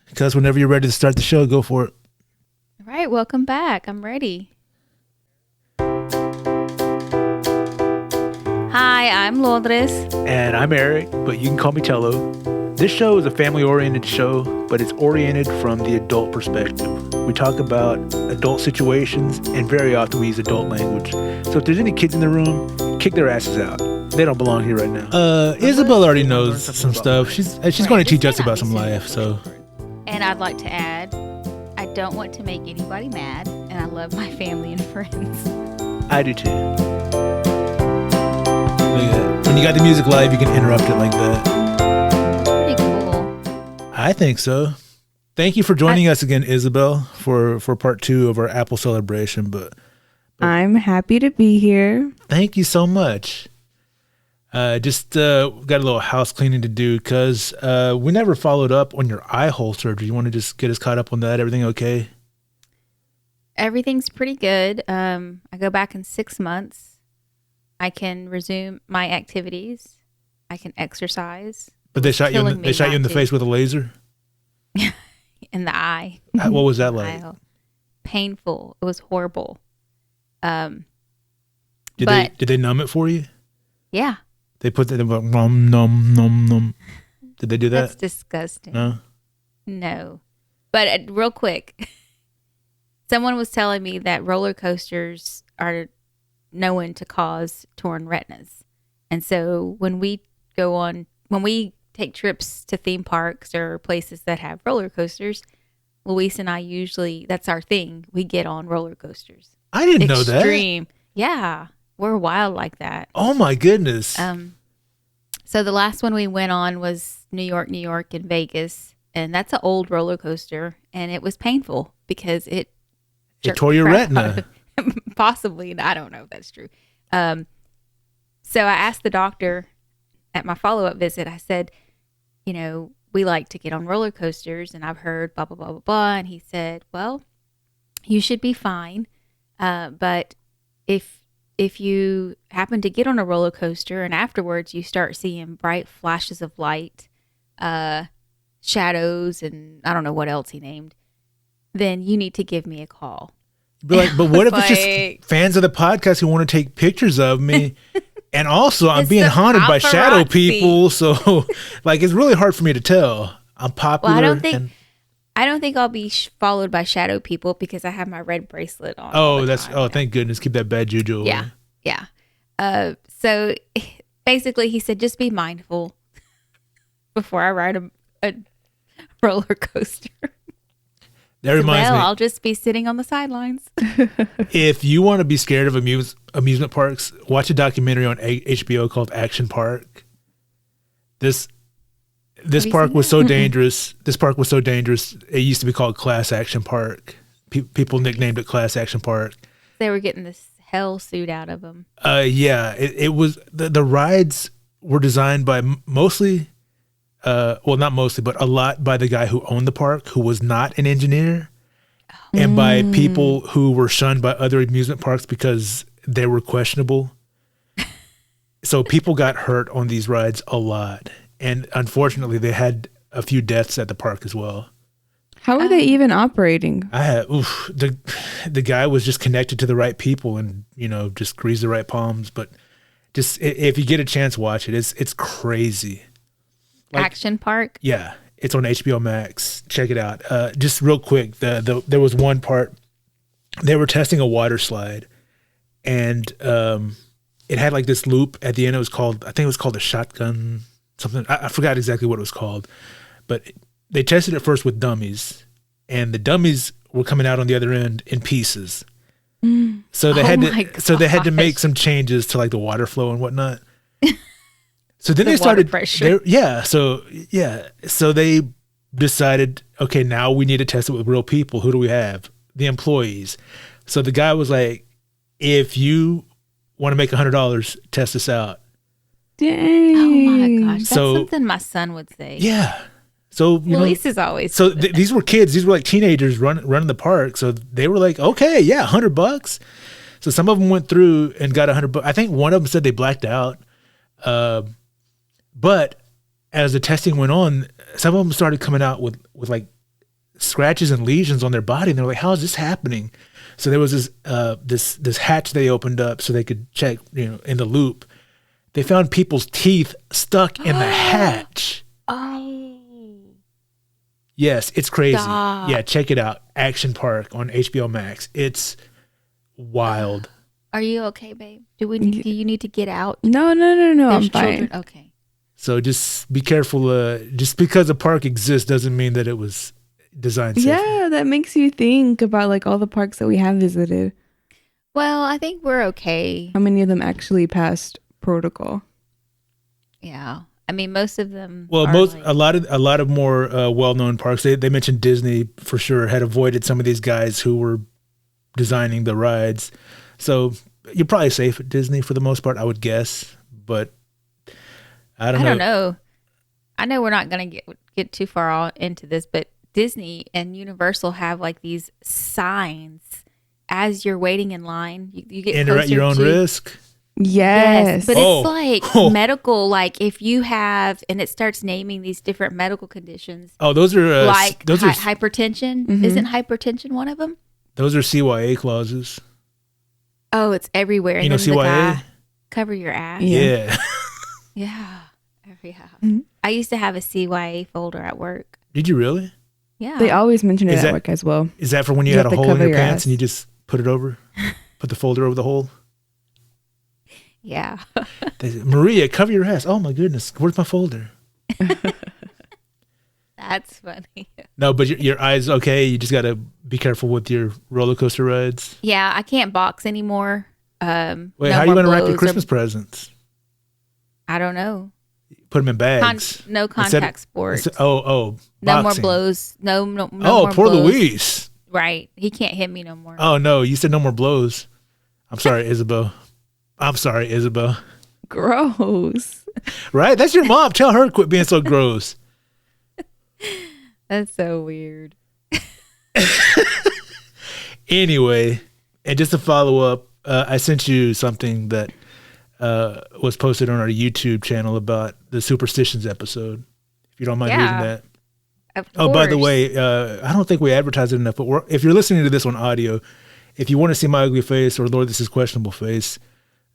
Because whenever you're ready to start the show, go for it. All right, welcome back. I'm ready. Hi, I'm Lourdes. And I'm Eric, but you can call me Tello. This show is a family-oriented show, but it's oriented from the adult perspective. We talk about adult situations, and very often we use adult language. So if there's any kids in the room, kick their asses out. They don't belong here right now. Isabelle already knows some stuff. She's going to teach us about some life, so... And I'd like to add, I don't want to make anybody mad, and I love my family and friends. I do too. When you got the music live, you can interrupt it like that. Pretty cool. I think so. Thank you for joining us again, Isabelle, for part 2 of our Apple celebration. But I'm happy to be here. Thank you so much. Just got a little house cleaning to do because we never followed up on your eye hole surgery. You want to just get us caught up on that? Everything okay? Everything's pretty good. I go back in 6 months. I can resume my activities. I can exercise. But they shot you in the face with a laser? In the eye. What was that like? Painful. It was horrible. Did they numb it for you? Yeah. They put that nom nom nom nom. Did they do that? That's disgusting. No. But real quick, someone was telling me that roller coasters are known to cause torn retinas, and so when we take trips to theme parks or places that have roller coasters, Luis and I usually, that's our thing. We get on roller coasters. I didn't know that. Extreme. Yeah. We're wild like that. Oh my goodness. So the last one we went on was New York, and Vegas. And that's an old roller coaster. And it was painful because it tore your retina. Possibly. I don't know if that's true. So I asked the doctor at my follow-up visit, I said, we like to get on roller coasters and I've heard blah, blah, blah, blah, blah. And he said, well, you should be fine. But if you happen to get on a roller coaster and afterwards you start seeing bright flashes of light, shadows, and I don't know what else he named, then you need to give me a call. But what if it's just fans of the podcast who want to take pictures of me? And also I'm being haunted by shadow people. So it's really hard for me to tell. I'm popular. Well, I don't think I'll be followed by shadow people because I have my red bracelet on. Thank goodness. Keep that bad juju away. Yeah. So basically he said, just be mindful before I ride a roller coaster. That reminds me. I'll just be sitting on the sidelines. If you want to be scared of amusement parks, watch a documentary on HBO called Action Park. This park was so dangerous. This park was so dangerous. It used to be called Class Action Park. People nicknamed it Class Action Park. They were getting this hell suit out of them. Yeah, it was the rides were designed by mostly, not mostly, but a lot by the guy who owned the park, who was not an engineer, and by people who were shunned by other amusement parks because they were questionable. So people got hurt on these rides a lot. And unfortunately, they had a few deaths at the park as well. How are they even operating? The guy was just connected to the right people and, just greased the right palms. But just if you get a chance, watch it. It's crazy. Action Park? Yeah. It's on HBO Max. Check it out. Just real quick, there was one part. They were testing a water slide. And it had this loop at the end. I think it was called a shotgun something. I forgot exactly what it was called, but they tested it first with dummies, and the dummies were coming out on the other end in pieces. So they had to make some changes to the water flow and whatnot. So then they started pressure. So they decided, okay, now we need to test it with real people. Who do we have? The employees. So the guy was like, if you want to make $100, test this out. Dang. Oh my gosh. That's something my son would say. Yeah. So, Luis is always. So these were kids. These were teenagers running the park. So they were like, okay, yeah, $100. So some of them went through and got $100. I think one of them said they blacked out. But as the testing went on, some of them started coming out with scratches and lesions on their body, and they're like, "How is this happening?" So there was this hatch they opened up so they could check, in the loop. They found people's teeth stuck in the hatch. Oh. Yes, it's crazy. Stop. Yeah, check it out. Action Park on HBO Max. It's wild. Are you okay, babe? Do you need to get out? No, I'm There's fine. children. Okay. So just be careful. Just because a park exists doesn't mean that it was designed safely. Yeah, that makes you think about like all the parks that we have visited. Well, I think we're okay. How many of them actually passed protocol? Yeah. I mean, most of them. Well, are a lot of more well-known parks. They mentioned Disney for sure had avoided some of these guys who were designing the rides. So you're probably safe at Disney for the most part, I would guess. But I don't know. I know we're not going to get too far into this, but Disney and Universal have like these signs as you're waiting in line. You get Enter at your own risk. Yes. But it's like medical, like if you have, and it starts naming these different medical conditions. Oh, those are like those are hypertension. Mhm. Isn't hypertension one of them? those are CYA clauses. Oh, it's everywhere. You know And then the CYA? guy, cover your ass. Yeah. Yeah. Yeah. Mhm. I used to have a CYA folder at work. Did you really? Yeah. They always mention it Is at that- work as well. Is that for when you You had have a to hole in cover your your pants ass. and you just put it over, put the folder over the hole? Yeah. They said, Maria, cover your ass. Oh my goodness, where's my folder? That's funny. No, but your eyes okay. You just got to be careful with your roller coaster rides. Yeah, I can't box anymore. Wait, no how are you more going to wrap blows your or- Christmas presents? I don't know. Put them in bags. No contact sports. Oh, No more boxing. blows. No more Poor blows. Luis. Right. He can't hit me no more. Oh no, you said no more blows. I'm sorry, Isabelle. Gross. Right? That's your mom. Tell her to quit being so gross. That's so weird. Anyway, and just to follow up, I sent you something that was posted on our YouTube channel about the Superstitions episode. If you don't mind reading that. Of Oh, by the course. way, I don't think we advertise it enough, but if you're listening to this on audio, if you want to see my ugly face or Lord, this is questionable face,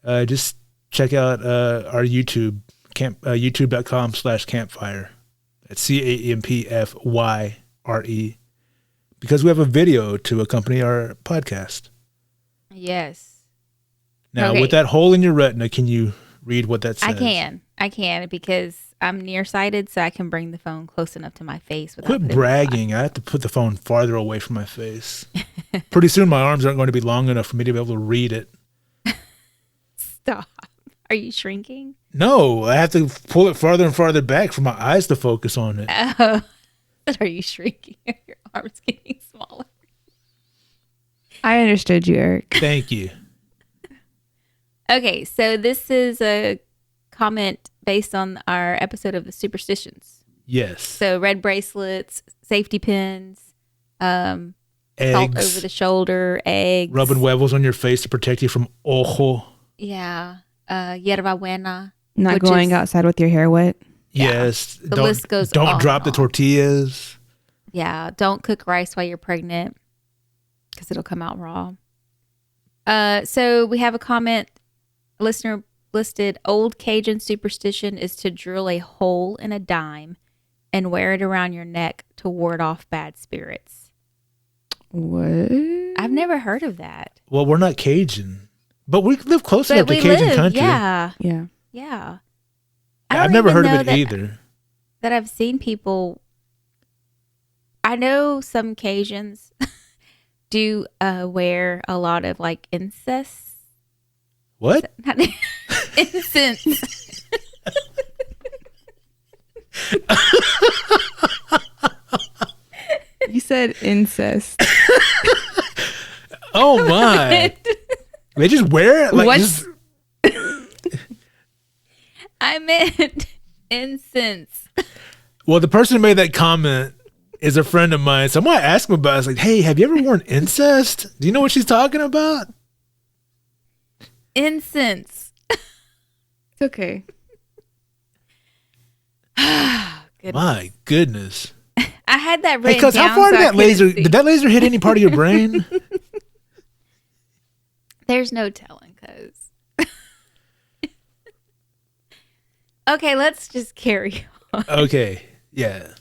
just check out our YouTube, youtube.com/campfyre. That's CAMPFYRE. Because we have a video to accompany our podcast. Yes. Now, Okay. with that hole in your retina, can you read what that says? I can because I'm nearsighted, so I can bring the phone close enough to my face without Quit putting it bragging. I have to put the phone farther away from my face. Pretty soon my arms aren't going to be long enough for me to be able to read it. Stop. Are you shrinking? No, I have to pull it farther and farther back for my eyes to focus on it. Oh. Are you shrinking? Are your arms getting smaller? I understood you, Eric. Thank you. Okay, so this is a comment based on our episode of the Superstitions. Yes. So red bracelets, safety pins, salt over Eggs. the shoulder, eggs. Rubbing huevos on your face to protect you from ojo. Yeah. Yerba buena. Not Which going is- outside with your hair wet. Yeah. Yes. The list goes Don't on drop the and on. tortillas. Yeah. Don't cook rice while you're pregnant because it'll come out raw. So we have a comment. Listener listed old Cajun superstition is to drill a hole in a dime and wear it around your neck to ward off bad spirits. What? I've never heard of that. Well, we're not Cajun, but we live close enough But to we Cajun live, country. yeah, Yeah. yeah. I've never even heard know of it either. That I've seen people. I know some Cajuns do wear a lot of like incense. What? Not incense. You said incest. Oh my! They just wear it like What's- just- I meant incense. Well, the person who made that comment is a friend of mine, so I'm gonna ask him about it. It's like, hey, have you ever worn incest? Do you know what she's talking about? Incense. It's okay. Goodness. My goodness. I had that Hey, written cuz down. how far so did I that laser? couldn't see. Did that laser hit any part of your brain? There's no telling, cuz. Okay, let's just carry on. Okay, yeah.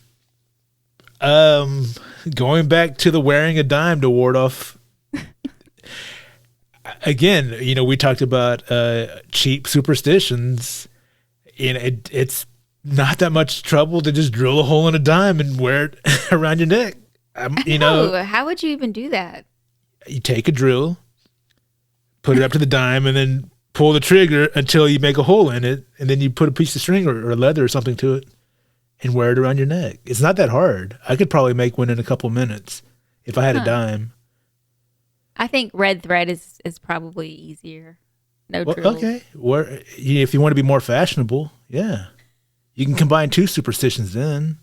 Going back to the wearing a dime to ward off. Again, we talked about cheap superstitions. It's not that much trouble to just drill a hole in a dime and wear it around your neck. How would you even do that? You take a drill, put it up to the dime, and then pull the trigger until you make a hole in it, and then you put a piece of string or leather or something to it and wear it around your neck. It's not that hard. I could probably make one in a couple minutes if I had a dime. I think red thread is probably easier. No drill. Okay. If you want to be more fashionable, yeah. You can combine two superstitions then.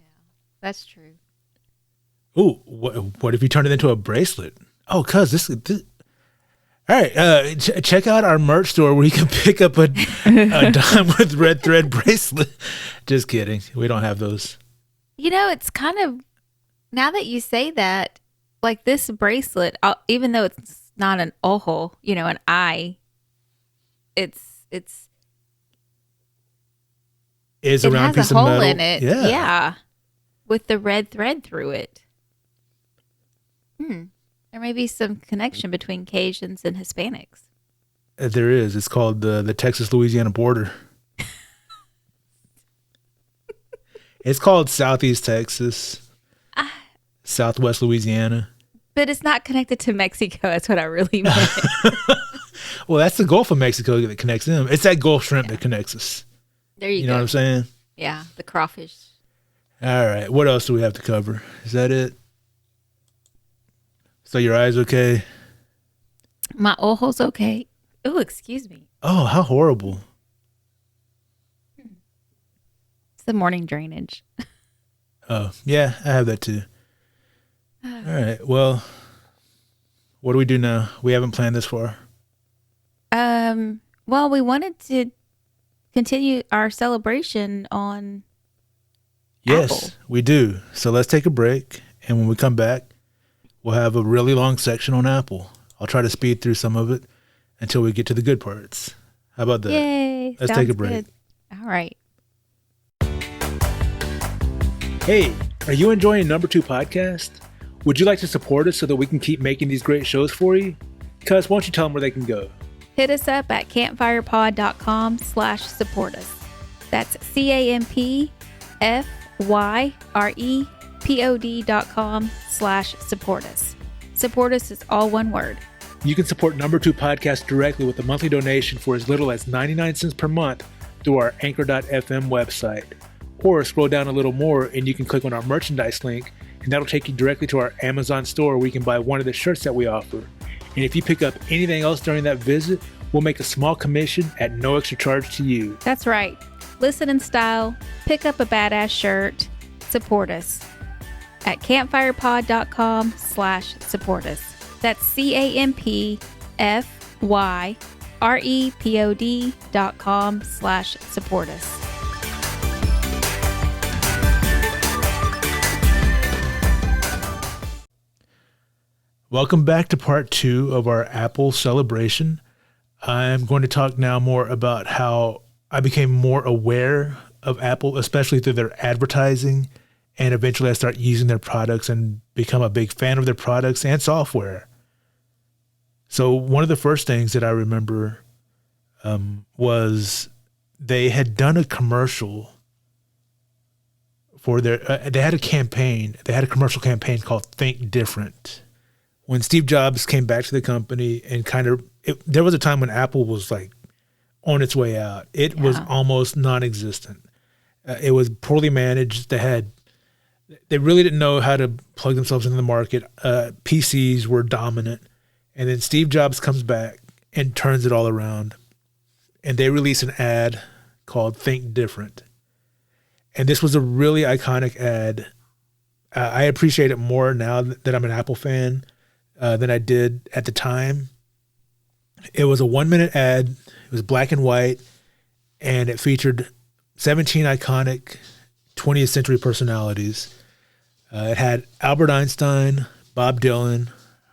Yeah, that's true. Ooh, what if you turn it into a bracelet? Oh, cuz this all right, check out our merch store where you can pick up a dime with red thread bracelet. Just kidding. We don't have those. It's kind of, now that you say that, like this bracelet, even though it's not an ojo, an eye, it It's a round has piece a of hole metal. in it. Yeah. Yeah. With the red thread through it. There may be some connection between Cajuns and Hispanics. There is. It's called the Texas-Louisiana border. It's called Southeast Texas, Southwest Louisiana. But it's not connected to Mexico. That's what I really meant. Well, that's the Gulf of Mexico that connects them. It's that Gulf shrimp that connects us. There you go. You know what I'm saying? Yeah, the crawfish. All right. What else do we have to cover? Is that it? So your eyes okay? My ojo's okay. Oh, excuse me. Oh, how horrible. It's the morning drainage. Oh, yeah, I have that too. All right. Well, what do we do now? We haven't planned this far. Well, we wanted to continue our celebration on Yes, Apple. we do. So let's take a break. And when we come back, we'll have a really long section on Apple. I'll try to speed through some of it until we get to the good parts. How about that? Yay. Let's Sounds take a break. good. All right. Hey, are you enjoying Number 2 Podcast? Would you like to support us so that we can keep making these great shows for you? Cuz, why don't you tell them where they can go? Hit us up at campfirepod.com/support us. That's campfyrepod.com/support us. Support us is all one word. You can support Number 2 Podcast directly with a monthly donation for as little as 99 cents per month through our anchor.fm website. Or scroll down a little more and you can click on our merchandise link, and that'll take you directly to our Amazon store where you can buy one of the shirts that we offer. And if you pick up anything else during that visit, we'll make a small commission at no extra charge to you. That's right. Listen in style, pick up a badass shirt, support us at campfirepod.com/support us. That's campfyrepod.com/support us. Welcome back to part 2 of our Apple celebration. I'm going to talk now more about how I became more aware of Apple, especially through their advertising, and eventually I start using their products and become a big fan of their products and software. So one of the first things that I remember was they had done a commercial for their, they had a commercial campaign called Think Different. When Steve Jobs came back to the company and there was a time when Apple was like on its way out. It was almost non-existent. It was poorly managed. They really didn't know how to plug themselves into the market. PCs were dominant. And then Steve Jobs comes back and turns it all around. And they release an ad called Think Different. And this was a really iconic ad. I appreciate it more now that I'm an Apple fan than I did at the time. It was a 1-minute ad. It was black and white, and it featured 17 iconic 20th century personalities. It had Albert Einstein, Bob Dylan,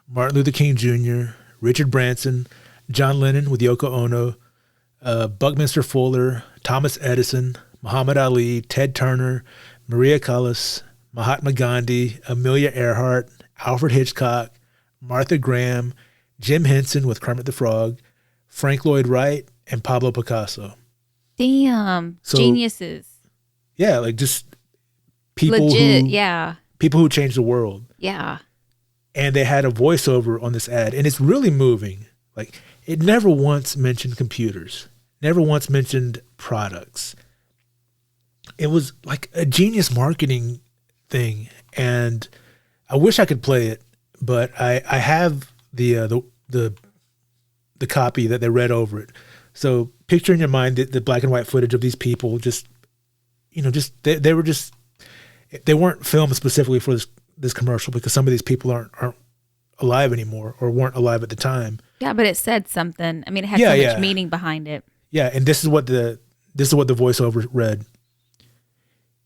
Martin Luther King Jr., Richard Branson, John Lennon with Yoko Ono, Buckminster Fuller, Thomas Edison, Muhammad Ali, Ted Turner, Maria Callas, Mahatma Gandhi, Amelia Earhart, Alfred Hitchcock, Martha Graham, Jim Henson with Kermit the Frog, Frank Lloyd Wright, and Pablo Picasso. Damn. So, geniuses. Yeah, like just people Legit, who yeah. people who changed the world. Yeah. And they had a voiceover on this ad, and it's really moving. Like, it never once mentioned computers, never once mentioned products. It was like a genius marketing thing, and I wish I could play it, but I have the copy that they read over it. So picture in your mind the black and white footage of these people just, they weren't filmed specifically for this commercial, because some of these people aren't alive anymore or weren't alive at the time. Yeah, but it said something. I mean, it had so much meaning behind it. Yeah, and this is what the voiceover read.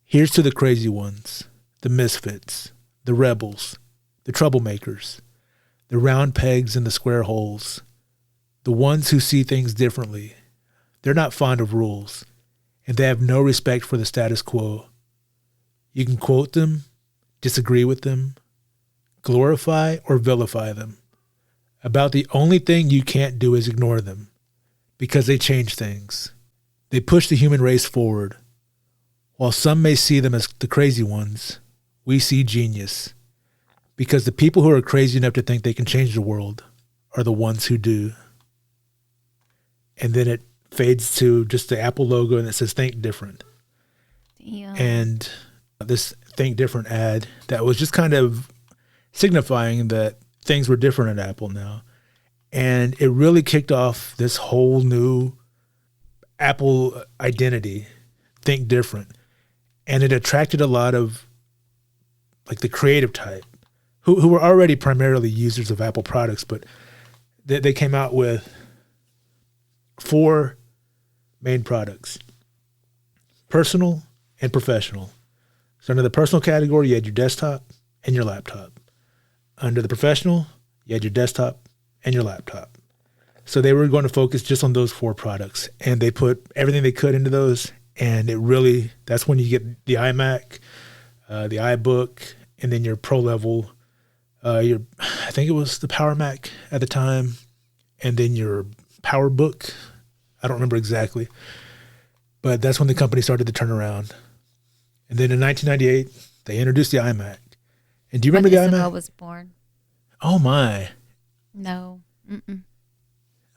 Here's to the crazy ones, the misfits, the rebels, the troublemakers, the round pegs in the square holes, the ones who see things differently. They're not fond of rules, and they have no respect for the status quo. You can quote them, disagree with them, glorify or vilify them. About the only thing you can't do is ignore them, because they change things. They push the human race forward. While some may see them as the crazy ones, we see genius, because the people who are crazy enough to think they can change the world are the ones who do. And then it fades to just the Apple logo, and it says Think Different. Damn. And this Think Different ad that was just kind of signifying that things were different at Apple now. And it really kicked off this whole new Apple identity, Think Different. And it attracted a lot of like the creative type who were already primarily users of Apple products, but they came out with 4 main products: personal and professional. So under the personal category, you had your desktop and your laptop. Under the professional, you had your desktop and your laptop. So they were going to focus just on those 4 products, and they put everything they could into those. And it really, that's when you get the iMac, the iBook, and then your pro level, I think it was the Power Mac at the time, and then your PowerBook. I don't remember exactly, but that's when the company started to turn around. And then in 1998, they introduced the iMac. And do you remember the iMac? Isabelle was born. Oh my. No. Mm-mm.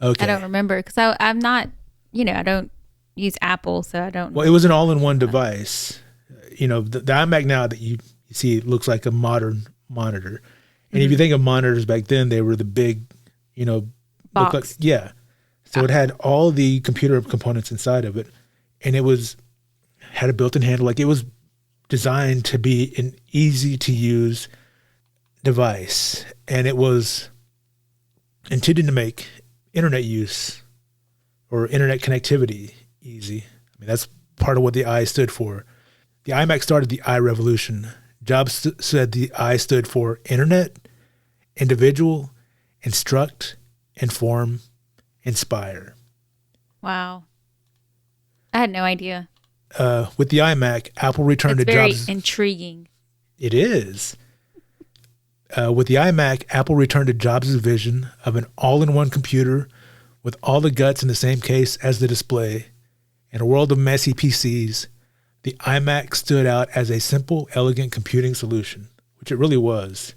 Okay. I don't remember, because I'm not, I don't use Apple, so I don't. Well, it was an all-in-one device. The iMac now that you see looks like a modern monitor. And if you think of monitors back then, they were the big, box. Look like, yeah. So it had all the computer components inside of it, and had a built-in handle. Like, it was designed to be an easy-to-use device, and it was intended to make internet use or internet connectivity easy. I mean, that's part of what the I stood for. The iMac started the I revolution. Jobs said the I stood for internet, individual, instruct, inform, inspire. Wow. I had no idea. With the iMac, Apple returned It's to very Jobs. intriguing. It is. With the iMac, Apple returned to Jobs' vision of an all-in-one computer with all the guts in the same case as the display. In a world of messy PCs, the iMac stood out as a simple, elegant computing solution, which it really was.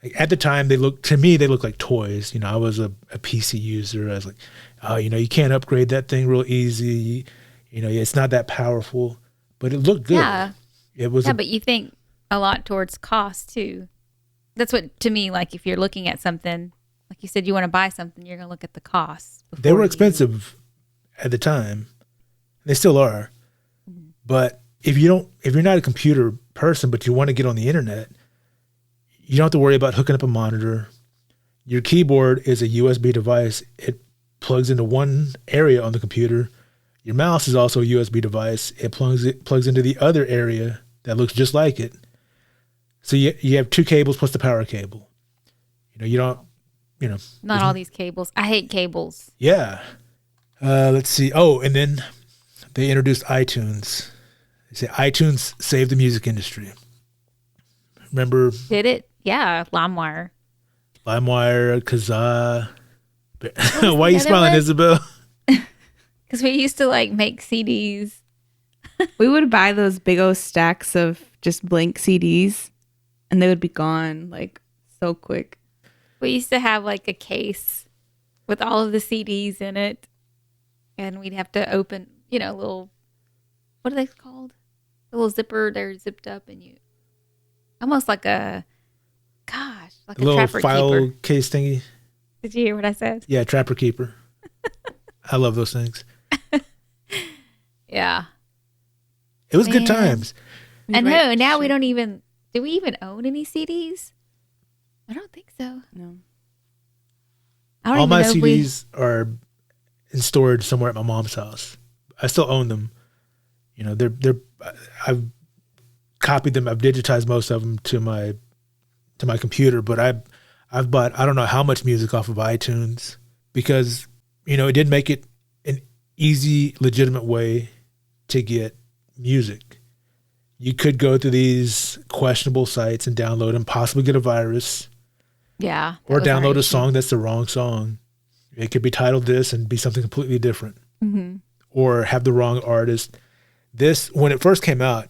Like, at the time, they looked like toys. I was a PC user. I was like, oh, you can't upgrade that thing real easy. It's not that powerful, but it looked good. Yeah. It was. Yeah, but you think a lot towards cost too. That's what, to me, like if you're looking at something, like you said, you want to buy something, you're going to look at the costs. They were expensive at the time. They still are. Mm-hmm. But if you're not a computer person, but you want to get on the internet, you don't have to worry about hooking up a monitor. Your keyboard is a USB device. It plugs into one area on the computer. Your mouse is also a USB device. It plugs into the other area that looks just like it. So you have two cables plus the power cable. You don't, Not all these cables. I hate cables. Yeah. Let's see. Oh, and then they introduced iTunes. They say iTunes saved the music industry. Remember? Did it? Yeah, LimeWire. Kazaa. Why are you smiling, Isabelle? Because we used to like make CDs. We would buy those big old stacks of just blank CDs, and they would be gone like so quick. We used to have like a case with all of the CDs in it, and we'd have to open, little, what are they called? The little zipper. They're zipped up, and you almost like a little trapper file keeper. case thingy. Did you hear what I said? Yeah, trapper keeper. I love those things. Yeah. It was good times. I know. Now we don't even. Do we even own any CDs? I don't think so. No. I don't All even my know CDs are in storage somewhere at my mom's house. I still own them. They're. I've copied them. I've digitized most of them to my computer, but I've bought I don't know how much music off of iTunes because it did make it an easy, legitimate way to get music. You could go to these questionable sites and download and possibly get a virus. Yeah. Or download a song that's the wrong song. It could be titled this and be something completely different. Mm-hmm. Or have the wrong artist. This, when it first came out,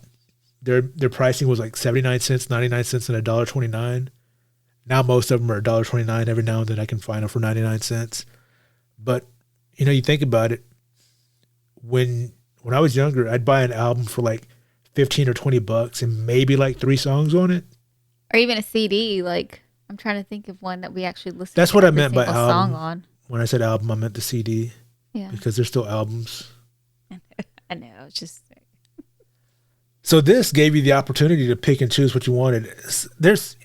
their pricing was like 79 cents, 99 cents, and $1.29. Now most of them are $1.29. Every now and then I can find them for 99 cents. But, you think about it. When I was younger, I'd buy an album for like 15 or 20 bucks and maybe like 3 songs on it. Or even a CD. Like, I'm trying to think of one that we actually listened to. That's what I every meant by single album. song on. When I said album, I meant the CD. Yeah. Because they're still albums. I know. It's just. So this gave you the opportunity to pick and choose what you wanted. There's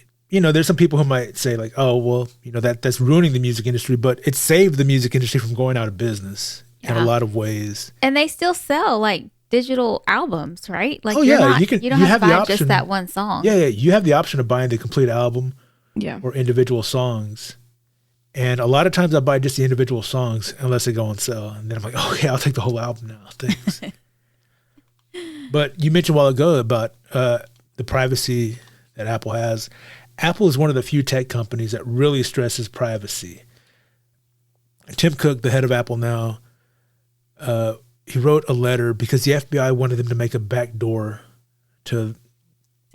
some people who might say like, oh, well, that's ruining the music industry, but it saved the music industry from going out of business in a lot of ways. And they still sell like digital albums, right? Like, you don't have to buy just that one song. Yeah, you have the option of buying the complete album, Yeah, or individual songs. And a lot of times I buy just the individual songs unless they go on sale, and then I'm like, okay, I'll take the whole album now. Thanks. But you mentioned a while ago about the privacy that Apple has. Apple is one of the few tech companies that really stresses privacy. Tim Cook, the head of Apple now, he wrote a letter because the FBI wanted them to make a back door to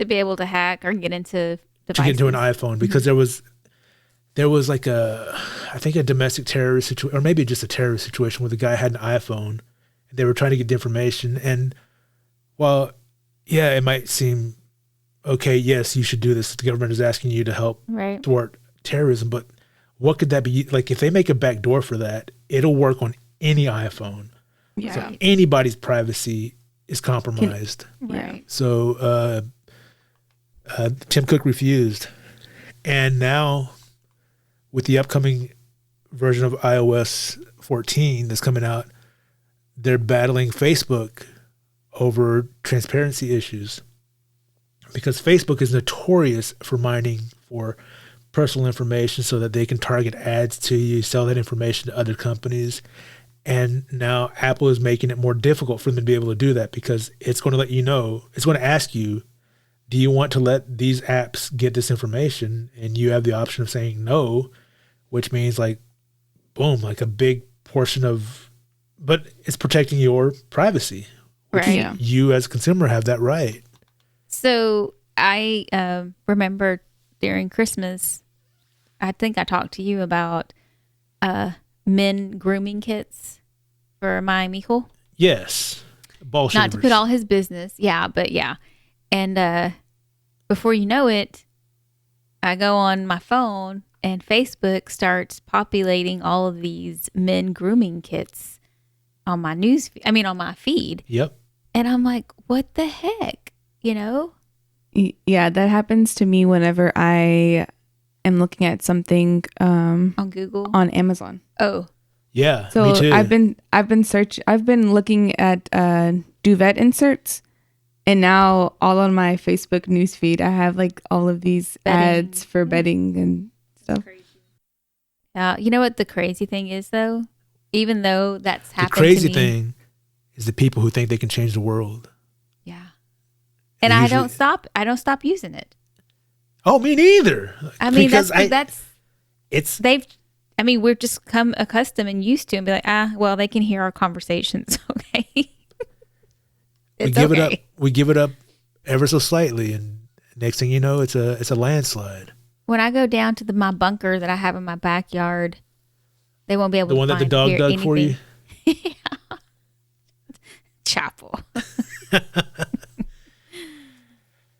be able to hack or get into devices. To get into an iPhone, because there was like I think a domestic terrorist situation, or maybe just a terrorist situation where the guy had an iPhone and they were trying to get the information. And while, yeah, it might seem okay, yes, you should do this. The government is asking you to help thwart terrorism, but what could that be? Like, if they make a back door for that, it'll work on any iPhone. Yeah. So anybody's privacy is compromised. Right. So Tim Cook refused. And now with the upcoming version of iOS 14 that's coming out, they're battling Facebook over transparency issues, because Facebook is notorious for mining for personal information so that they can target ads to you, sell that information to other companies. And now Apple is making it more difficult for them to be able to do that, because it's going to let you know, it's going to ask you, do you want to let these apps get this information? And you have the option of saying no, which means like, boom, like a big portion of, but it's protecting your privacy. Right. Yeah. You as a consumer have that right. So I remember during Christmas, I think I talked to you about men grooming kits for my Michael. Yes. Ball Not to shavers. put all his business. Yeah, but yeah. And before you know it, I go on my phone and Facebook starts populating all of these men grooming kits on my on my feed. Yep. And I'm like, what the heck? You know? Yeah, that happens to me whenever I am looking at something On Google? on Amazon. Oh. Yeah. So me too. I've been looking at duvet inserts, And now all on my Facebook newsfeed, I have like all of these ads for bedding and stuff. You know what the crazy thing is, though? Even though that's happened The crazy to me, thing is the people who think they can change the world. yeah. And I don't stop using it. Oh, me neither. I mean, Because we're just come accustomed and used to and be like, well, they can hear our conversations. Okay. we give it up ever so slightly, and next thing you know, it's a landslide. When I go down to my bunker that I have in my backyard, they won't be able to the one that the dog dug anything. for you. Chapel.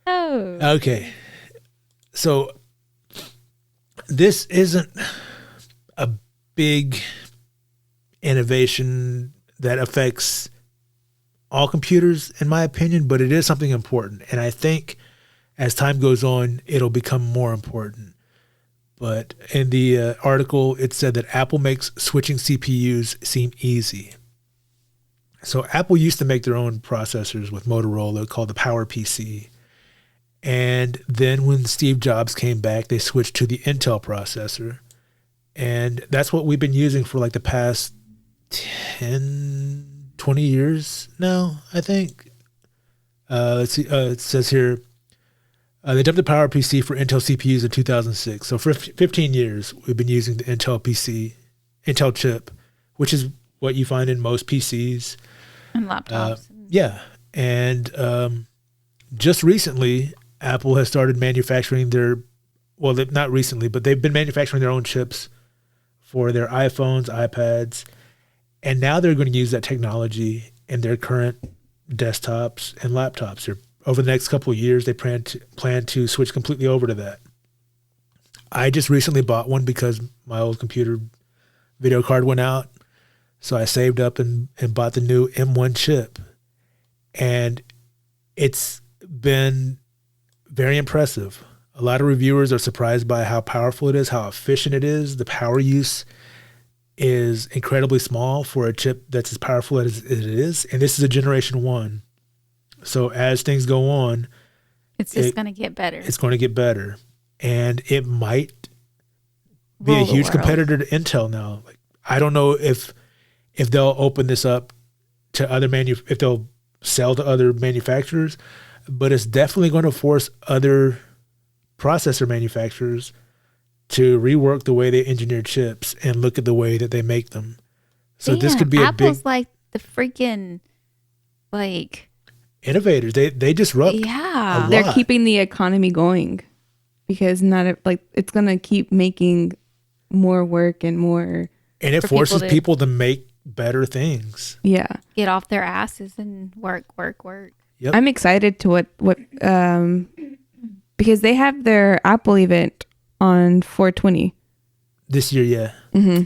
Oh. Okay, so this isn't a big innovation that affects all computers, in my opinion, but it is something important. And I think as time goes on, it'll become more important. But in the article, it said that Apple makes switching CPUs seem easy. So Apple used to make their own processors with Motorola called the PowerPC. And then when Steve Jobs came back, they switched to the Intel processor. And that's what we've been using for like the past 20 years now, I think. Let's see. It says here, they dumped the PowerPC for Intel CPUs in 2006. So for 15 years, we've been using the Intel chip, which is what you find in most PCs. And laptops. Yeah. And just recently, Apple has started manufacturing not recently, but they've been manufacturing their own chips for their iPhones, iPads, and now they're going to use that technology in their current desktops and laptops. Over the next couple of years, they plan to switch completely over to that. I just recently bought one because my old computer video card went out, so I saved up and bought the new M1 chip, and it's been very impressive. A lot of reviewers are surprised by how powerful it is, how efficient it is. The power use is incredibly small for a chip that's as powerful as it is. And this is a generation 1. So as things go on, it's just going to get better. It's going to get better. And it might be a huge competitor to Intel now. Like, I don't know if they'll open this up to if they'll sell to other manufacturers, but it's definitely going to force other processor manufacturers to rework the way they engineer chips and look at the way that they make them. So this could be Apple's like the freaking innovators. They disrupt. Yeah, they're keeping the economy going because it's gonna keep making more work and more. And it forces people to make better things. Yeah, get off their asses and work. Yep. I'm excited to what because they have their Apple event on 4/20 this year. Yeah. Mm-hmm.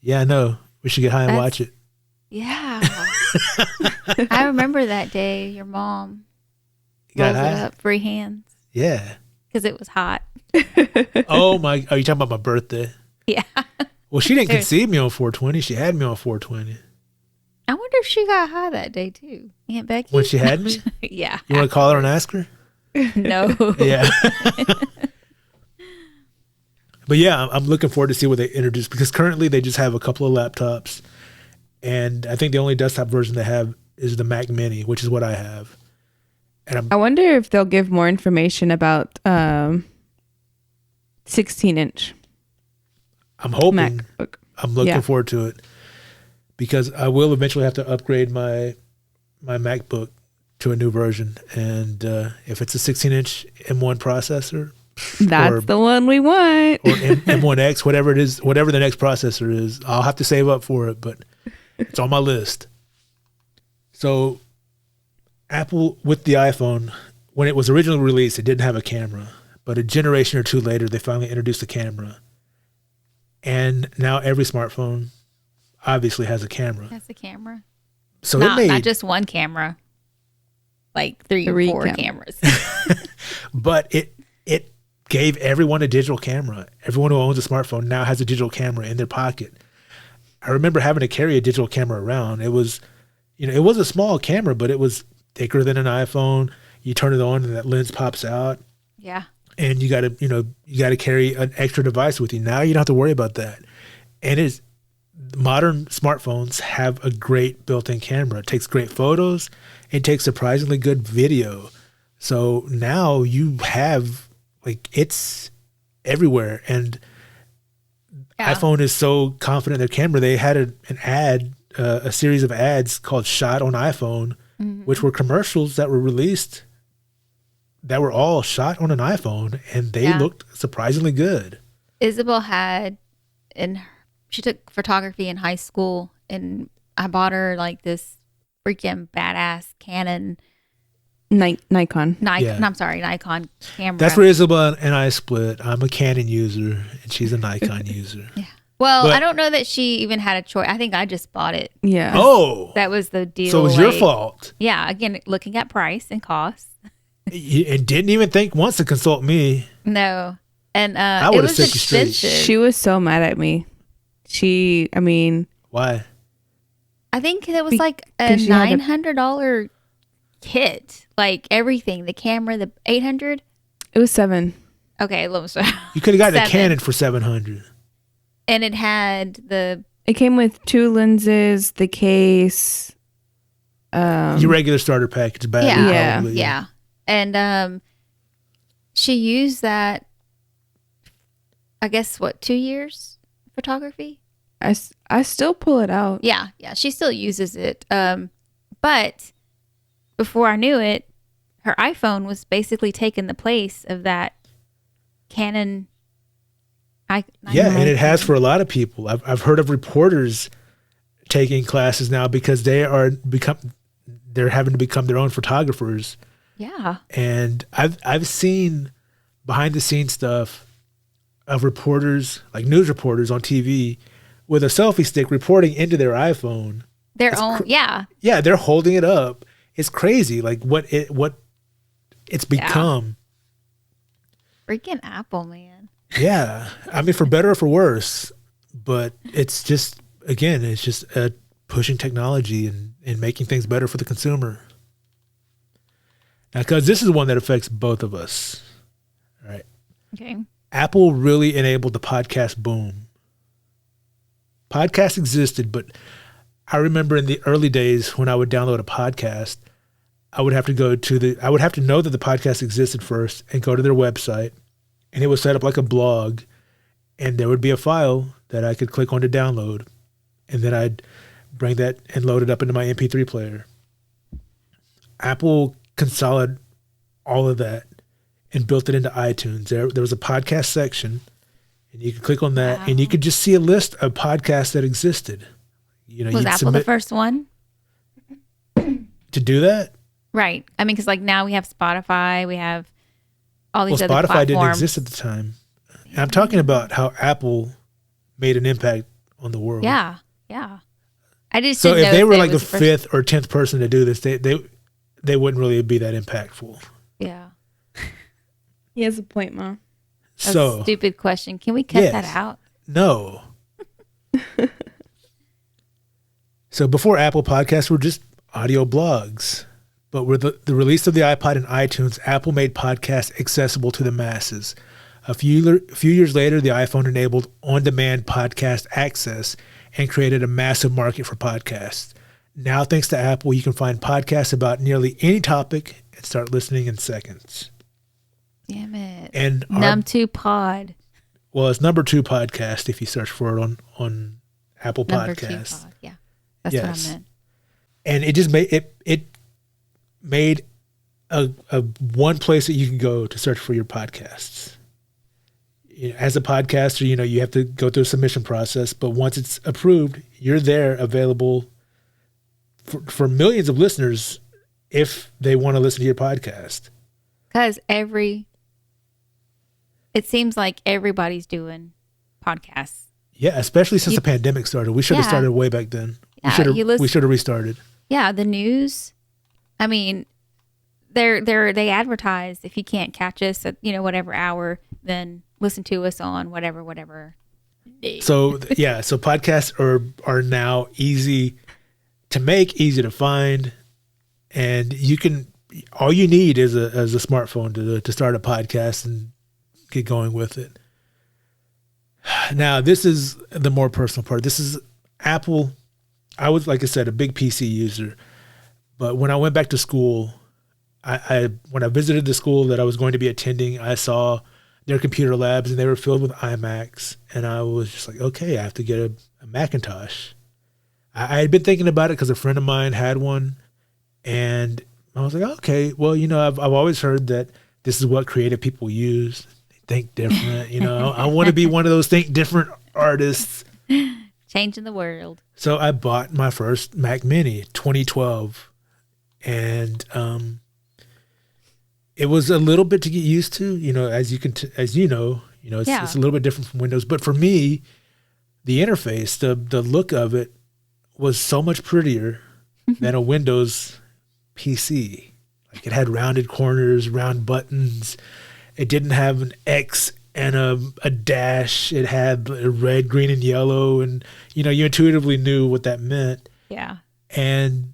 Yeah, I know. We should get high and watch it. Yeah. I remember that day. Your mom got rolled high? it up free hands. Yeah. Because it was hot. Oh my! Are you talking about my birthday? Yeah. Well, she didn't conceive me on 4/20. She had me on 4/20. I wonder if she got high that day too. Aunt Becky? When she had me? Yeah. You want to call her and ask her? No. Yeah. But yeah, I'm looking forward to see what they introduce, because currently they just have a couple of laptops, and I think the only desktop version they have is the Mac Mini, which is what I have. And I wonder if they'll give more information about 16-inch. I'm hoping. MacBook. I'm looking forward to it, because I will eventually have to upgrade my MacBook to a new version, and if it's a 16-inch M1 processor, that's the one we want. or M1X, whatever it is, whatever the next processor is, I'll have to save up for it, but it's on my list. So Apple, with the iPhone, when it was originally released, it didn't have a camera, but a generation or two later, they finally introduced a camera. And now every smartphone obviously has a camera. Has a camera. So not just one camera, like three or four cameras. But it gave everyone a digital camera. Everyone who owns a smartphone now has a digital camera in their pocket. I remember having to carry a digital camera around. It was, it was a small camera, but it was thicker than an iPhone. You turn it on and that lens pops out. Yeah. And you got to carry an extra device with you. Now you don't have to worry about that. And modern smartphones have a great built-in camera. It takes great photos. It takes surprisingly good video. So now you have, like, it's everywhere. And iPhone is so confident in their camera. They had an ad, a series of ads called Shot on iPhone, which were commercials that were released that were all shot on an iPhone, and they looked surprisingly good. Isabelle she took photography in high school, and I bought her like this freaking badass Canon Nikon. I'm sorry, Nikon camera. That's where Isabelle and I split. I'm a Canon user, and she's a Nikon user. Yeah. Well, I don't know that she even had a choice. I think I just bought it. Yeah. Oh. That was the deal. So it was your fault. Yeah. Again, looking at price and cost. And didn't even think once to consult me. No. And I it was set you straight. expensive. She was so mad at me. Why? I think it was like a $900 kit. Like everything. The camera, the 800. It was $7. Okay. You could have gotten a Canon for $700. And it had It came with 2 lenses, the case. Your regular starter package battery. Yeah. And she used that, I guess, 2 years photography? I still pull it out. Yeah. She still uses it. But before I knew it, her iPhone was basically taking the place of that Canon. And it has for a lot of people. I've heard of reporters taking classes now because they're having to become their own photographers. Yeah. And I've seen behind the scenes stuff of reporters, like news reporters on TV, with a selfie stick reporting into their iPhone. Yeah, they're holding it up. It's crazy, like what it's become. Freaking Apple, man. Yeah, I mean, for better or for worse, but it's just pushing technology and making things better for the consumer. Now, because this is one that affects both of us. All right. Okay. Apple really enabled the podcast boom. Podcasts existed, but I remember in the early days when I would download a podcast, I would have to know that the podcast existed first and go to their website, and it was set up like a blog, and there would be a file that I could click on to download, and then I'd bring that and load it up into my MP3 player. Apple consolidated all of that and built it into iTunes. There was a podcast section, and you could click on that, and you could just see a list of podcasts that existed. Was Apple the first one to do that? Right. I mean, because like now we have Spotify, we have all these other Spotify platforms. didn't exist at the time. And I'm talking about how Apple made an impact on the world. Yeah. I just so didn't know if they were like the first... 5th or 10th person to do this, they wouldn't really be that impactful. Yeah. He has a point, Mom. So stupid question. Can we cut that out? No. So before Apple Podcasts were just audio blogs. But with the release of the iPod and iTunes, Apple made podcasts accessible to the masses. A few years later, the iPhone enabled on-demand podcast access and created a massive market for podcasts. Now, thanks to Apple, you can find podcasts about nearly any topic and start listening in seconds. Damn it. And Num2 Pod. Well, it's number 2 podcast if you search for it on Apple number Podcasts. 2 Pod. Yeah, that's what I meant. And it just made a one place that you can go to search for your podcasts. As a podcaster, you have to go through a submission process, but once it's approved, you're there available for millions of listeners if they want to listen to your podcast. Because it seems like everybody's doing podcasts. Yeah, especially since the pandemic started. We should have started way back then. Yeah, we should have restarted. Yeah, the news. I mean, they advertise if you can't catch us at whatever hour, then listen to us on whatever day. So podcasts are now easy to make, easy to find, and all you need is a smartphone to start a podcast and get going with it. Now, this is the more personal part. This is Apple. I was, like I said, a big PC user, but when I went back to school, when I visited the school that I was going to be attending, I saw their computer labs and they were filled with iMacs, and I was just like, okay, I have to get a Macintosh. I had been thinking about it because a friend of mine had one, and I was like, okay, well, I've always heard that this is what creative people use. They think different, I want to be one of those think different artists. Changing the world. So I bought my first Mac Mini, 2012, and it was a little bit to get used to, as you know, it's a little bit different from Windows. But for me, the interface, the look of it was so much prettier than a Windows PC. Like, it had rounded corners, round buttons. It didn't have an X and a dash. It had red, green, and yellow, and you intuitively knew what that meant. Yeah. And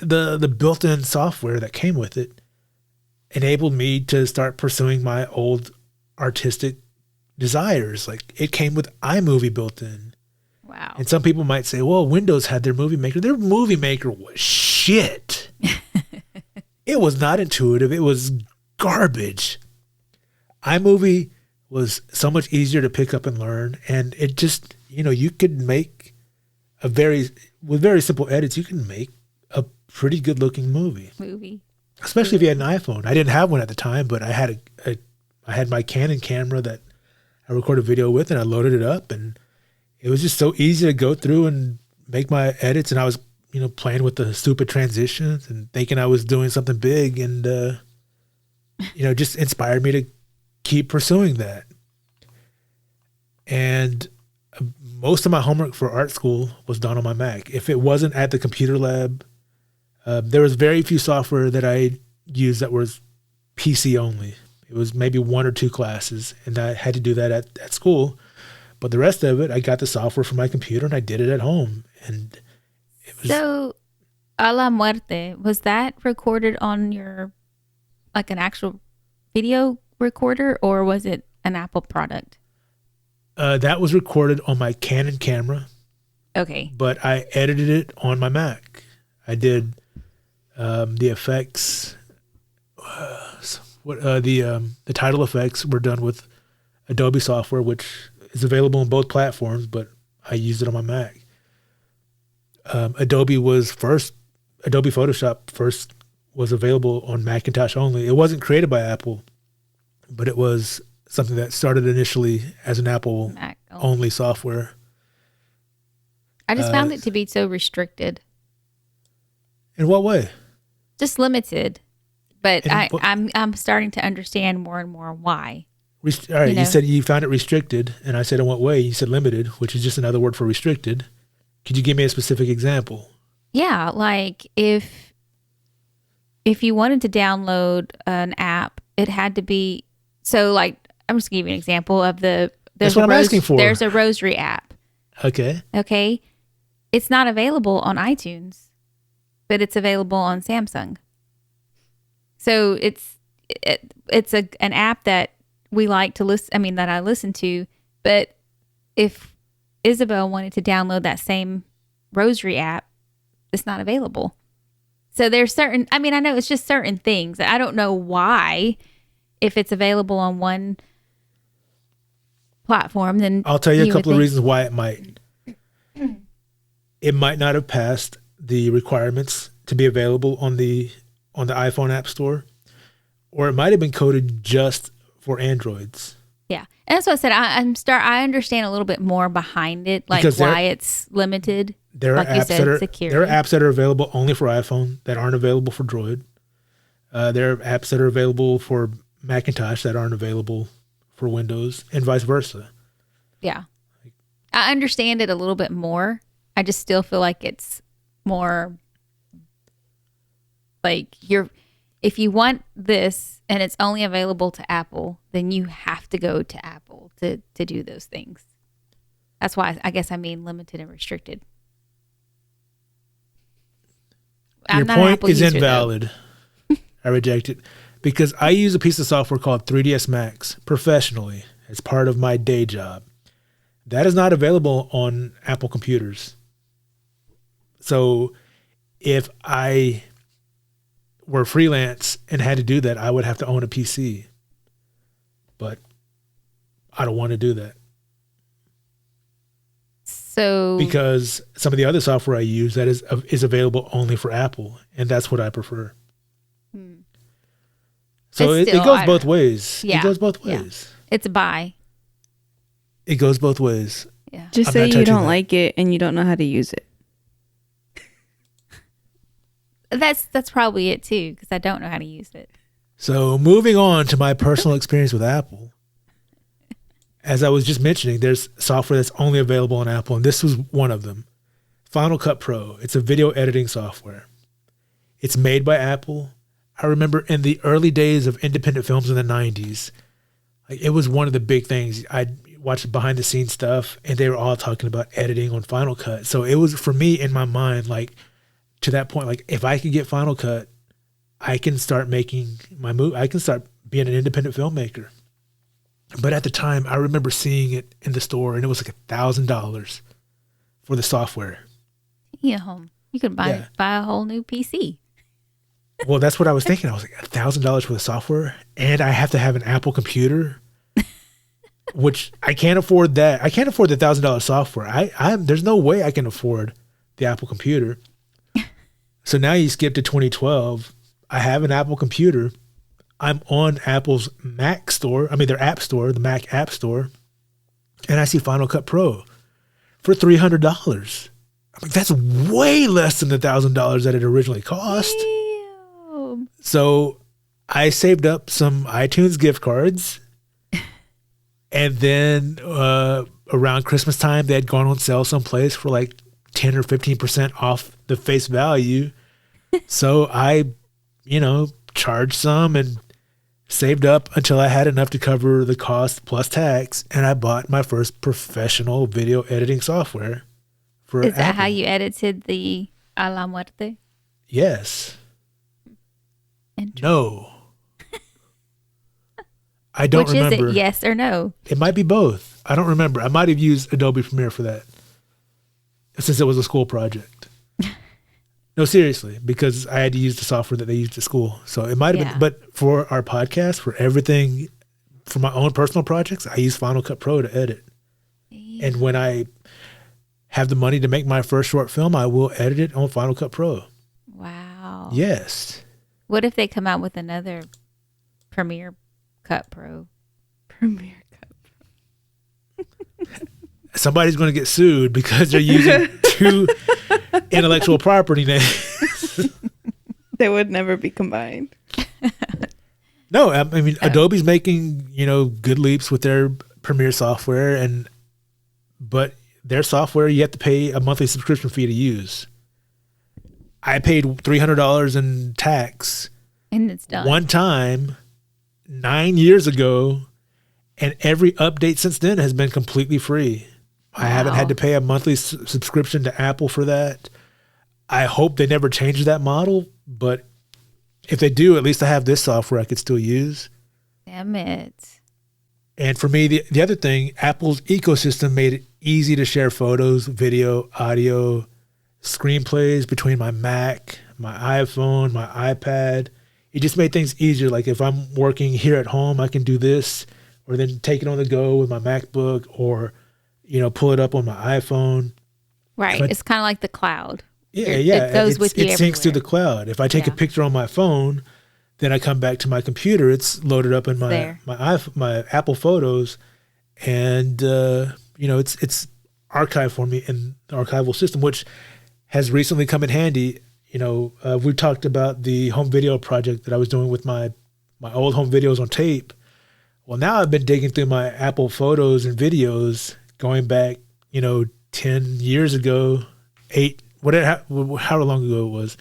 the built-in software that came with it enabled me to start pursuing my old artistic desires. Like, it came with iMovie built in. Wow. And some people might say, well, Windows had their movie maker. Their movie maker was shit. It was not intuitive. It was garbage. iMovie was so much easier to pick up and learn. And it just, you could make with very simple edits, you can make a pretty good looking movie. Especially if you had an iPhone. I didn't have one at the time, but I had my Canon camera that I recorded video with, and I loaded it up, and it was just so easy to go through and make my edits. And I was, playing with the stupid transitions and thinking I was doing something big, and just inspired me to keep pursuing that. And most of my homework for art school was done on my Mac. If it wasn't at the computer lab, there was very few software that I used that was PC only. It was maybe one or two classes, and I had to do that at school. But the rest of it, I got the software from my computer, and I did it at home. And it was... So, A La Muerte, was that recorded on your, like, an actual video recorder, or was it an Apple product? That was recorded on my Canon camera. Okay. But I edited it on my Mac. I did the effects. The title effects were done with Adobe software, which is available on both platforms, but I used it on my Mac. Adobe Photoshop first was available on Macintosh only. It wasn't created by Apple, but it was something that started initially as an Apple Mac only software. I just found it to be so restricted. In what way? Just limited. But I'm starting to understand more and more why. All right, you said you found it restricted, and I said in what way? You said limited, which is just another word for restricted. Could you give me a specific example? Yeah, like if you wanted to download an app, it had to be like I'm just gonna give you an example of That's what I'm asking for. There's a rosary app. Okay. Okay. It's not available on iTunes, but it's available on Samsung. So it's an app that we like to listen. I mean, that I listen to. But if Isabelle wanted to download that same rosary app, it's not available. So there's certain. I mean, I know it's just certain things. I don't know why. If it's available on one platform, then I'll tell you a couple of reasons why it might. It might not have passed the requirements to be available on the iPhone App Store, or it might have been coded just for Androids. Yeah, and that's what I said. I understand a little bit more behind it, like why it's limited. There are apps that are available only for iPhone that aren't available for Droid. There are apps that are available for Macintosh that aren't available for Windows, and vice versa. Yeah, I understand it a little bit more. I just still feel like it's more like if you want this and it's only available to Apple, then you have to go to Apple to do those things. That's why I guess I mean limited and restricted. I'm Your not an point Apple is user, though. invalid. I reject it because I use a piece of software called 3ds Max professionally as part of my day job. That is not available on Apple computers. So if I were freelance and had to do that, I would have to own a PC. But I don't want to do that. So Because some of the other software I use that is available only for Apple, and that's what I prefer. So But it still, goes I both don't- ways. Yeah, It goes both yeah. ways. it's a buy. It goes both ways. Yeah. Just I'm say not you touching don't that. like it and you don't know how to use it. That's probably it too, because I don't know how to use it. So moving on to my personal experience with Apple. As I was just mentioning, there's software that's only available on Apple, and this was one of them. Final Cut Pro. It's a video editing software. It's made by Apple. I remember in the early days of independent films in the 90s, like it was one of the big things. I'd watch behind the scenes stuff, and they were all talking about editing on Final Cut. So it was, for me, in my mind, like to that point, like if I could get Final Cut, I can start making my movie. I can start being an independent filmmaker. But at the time, I remember seeing it in the store, and it was like $1,000 for the software. Yeah, you could buy a whole new PC. Well, that's what I was thinking. I was like, $1,000 for the software, and I have to have an Apple computer, which I can't afford that. I can't afford the $1,000 software. There's no way I can afford the Apple computer. So now you skip to 2012. I have an Apple computer. I'm on Apple's Mac store. I mean, their app store, the Mac app store, and I see Final Cut Pro for $300. I'm like, that's way less than the $1,000 that it originally cost. Damn. So I saved up some iTunes gift cards, and then around Christmas time, they had gone on sale someplace for like 10 or 15% off the face value. So I, charged some and saved up until I had enough to cover the cost plus tax, and I bought my first professional video editing software for Is that Apple. how you edited the A la Muerte? Yes. Interesting. No. I don't Which remember. is it? Yes or no? It might be both. I don't remember. I might have used Adobe Premiere for that, since it was a school project. No, seriously, because I had to use the software that they used at school. So it might have been, but for our podcast, for everything, for my own personal projects, I use Final Cut Pro to edit. And when I have the money to make my first short film, I will edit it on Final Cut Pro. Wow. Yes. What if they come out with another Premiere Cut Pro? Premiere Cup. Somebody's going to get sued because they're using two intellectual property names. They would never be combined. No, I mean, Adobe's making, good leaps with their Premiere software, but their software, you have to pay a monthly subscription fee to use. I paid $300 in tax And it's done. one time 9 years ago, and every update since then has been completely free. I haven't had to pay a monthly subscription to Apple for that. I hope they never change that model, but if they do, at least I have this software I could still use. Damn it. And for me, the other thing, Apple's ecosystem made it easy to share photos, video, audio, screenplays between my Mac, my iPhone, my iPad. It just made things easier. Like if I'm working here at home, I can do this, or then take it on the go with my MacBook, or pull it up on my iPhone. Right. But- It's kind of like the cloud. Yeah, It goes with you It syncs to everywhere. the cloud. If I take a Yeah. picture on my phone, then I come back to my computer. It's loaded up in my there. my Apple Photos, and it's archived for me in the archival system, which has recently come in handy. We talked about the home video project that I was doing with my old home videos on tape. Well, now I've been digging through my Apple Photos and videos going back, 10 years ago, 8, whatever, how long ago it was,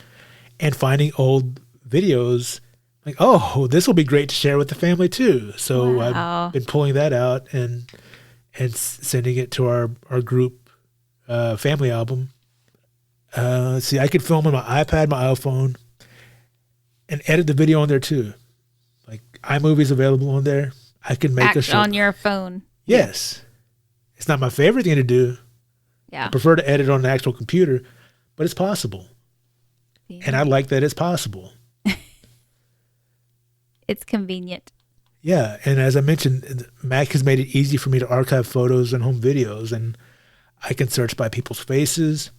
and finding old videos. Like, oh, this will be great to share with the family too. So Wow. I've been pulling that out and sending it to our group family album. Let's see. I could film on my iPad, my iPhone, and edit the video on there too. Like iMovie's available on there. I can make a show on your phone. Yes. It's not my favorite thing to do. Yeah. I prefer to edit on an actual computer, but it's possible. Yeah. And I like that it's possible. It's convenient. Yeah. And as I mentioned, Mac has made it easy for me to archive photos and home videos. And I can search by people's faces.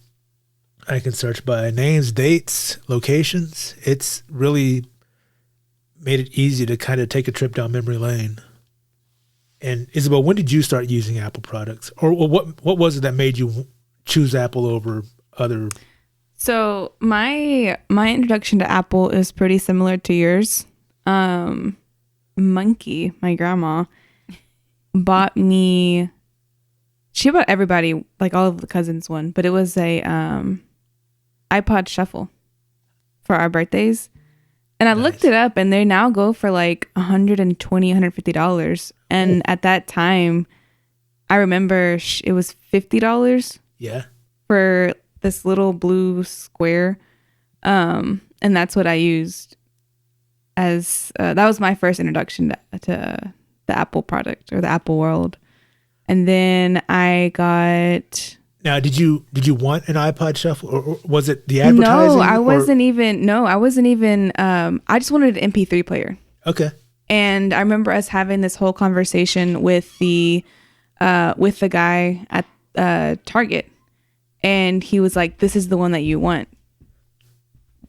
I can search by names, dates, locations. It's really made it easy to kind of take a trip down memory lane. And Isabelle, when did you start using Apple products? Or what was it that made you choose Apple over other? So my introduction to Apple is pretty similar to yours. Monkey, my grandma, bought me. She bought everybody, like all of the cousins, one, but it was a iPod Shuffle for our birthdays. And I looked it up, and they now go for like $120, $150. And at that time, I remember it was $50. Yeah. For this little blue square. And that's what I used as, that was my first introduction to the Apple product or the Apple world. And then I got... Now, did you want an iPod Shuffle, or was it the advertising? No, I wasn't even. I just wanted an MP3 player. Okay. And I remember us having this whole conversation with the guy at Target, and he was like, "This is the one that you want.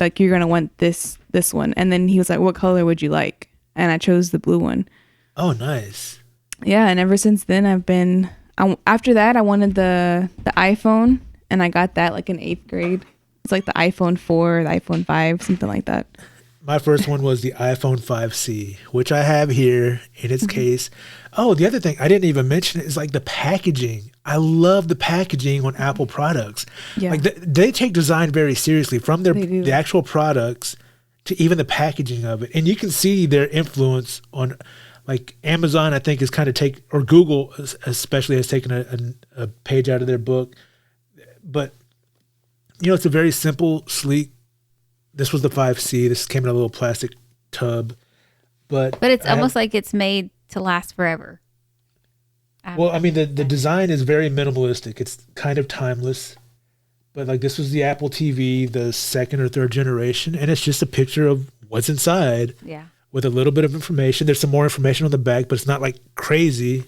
Like, you're gonna want this one." And then he was like, "What color would you like?" And I chose the blue one. Oh, nice. Yeah, and ever since then, after that, I wanted the iPhone, and I got that like in 8th grade. It's like the iPhone 4, the iPhone 5, something like that. My first one was the iPhone 5C, which I have here in its case. Oh, the other thing I didn't even mention is like the packaging. I love the packaging on Apple products. Yeah. Like they take design very seriously, from the actual products to even the packaging of it. And you can see their influence on, like, Amazon, I think, is kind of or Google especially has taken a page out of their book. But, it's a very simple, sleek. This was the 5C. This came in a little plastic tub. But it's almost like it's made to last forever. Well, I mean, the design is very minimalistic. It's kind of timeless. But, like, this was the Apple TV, the 2nd or 3rd generation. And it's just a picture of what's inside. Yeah. With a little bit of information. There's some more information on the back, but it's not like crazy.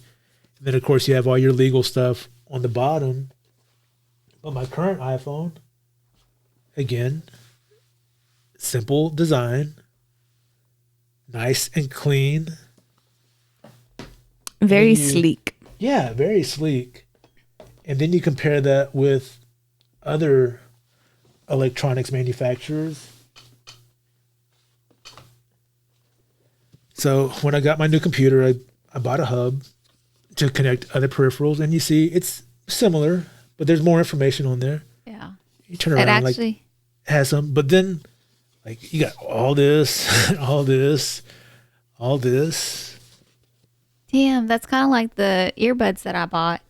And then, of course, you have all your legal stuff on the bottom. But my current iPhone, again, simple design, nice and clean. Very sleek. Yeah, very sleek. And then you compare that with other electronics manufacturers. So when I got my new computer, I bought a hub to connect other peripherals, and you see it's similar, but there's more information on there. Yeah. You turn around, like, it has some, but then, like, you got all this, all this, all this. Damn, that's kind of like the earbuds that I bought.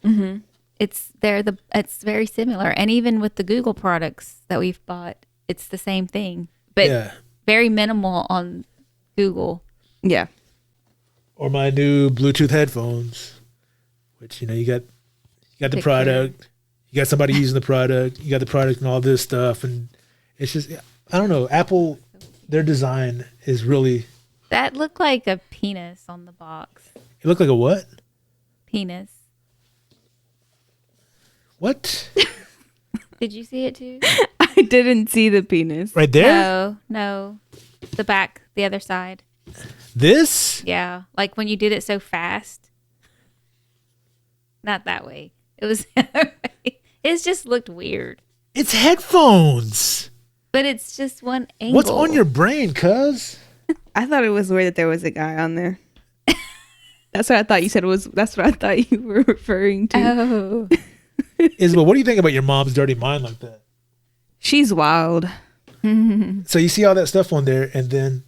Mm-hmm. It's very similar, and even with the Google products that we've bought, it's the same thing, but very minimal on Google. Yeah. Or my new Bluetooth headphones, which, you got the product, you got somebody using the product, you got the product and all this stuff. And it's just, I don't know, Apple, their design is really. That looked like a penis on the box. It looked like a what? Penis. What? Did you see it too? I didn't see the penis. Right there? No. The back, the other side. This? Yeah. Like when you did it so fast. Not that way. It was, it just looked weird. It's headphones. But it's just one angle. What's on your brain, cuz? I thought it was weird that there was a guy on there. That's what I thought you said that's what I thought you were referring to. Oh. Isabelle, what do you think about your mom's dirty mind like that? She's wild. So you see all that stuff on there, and then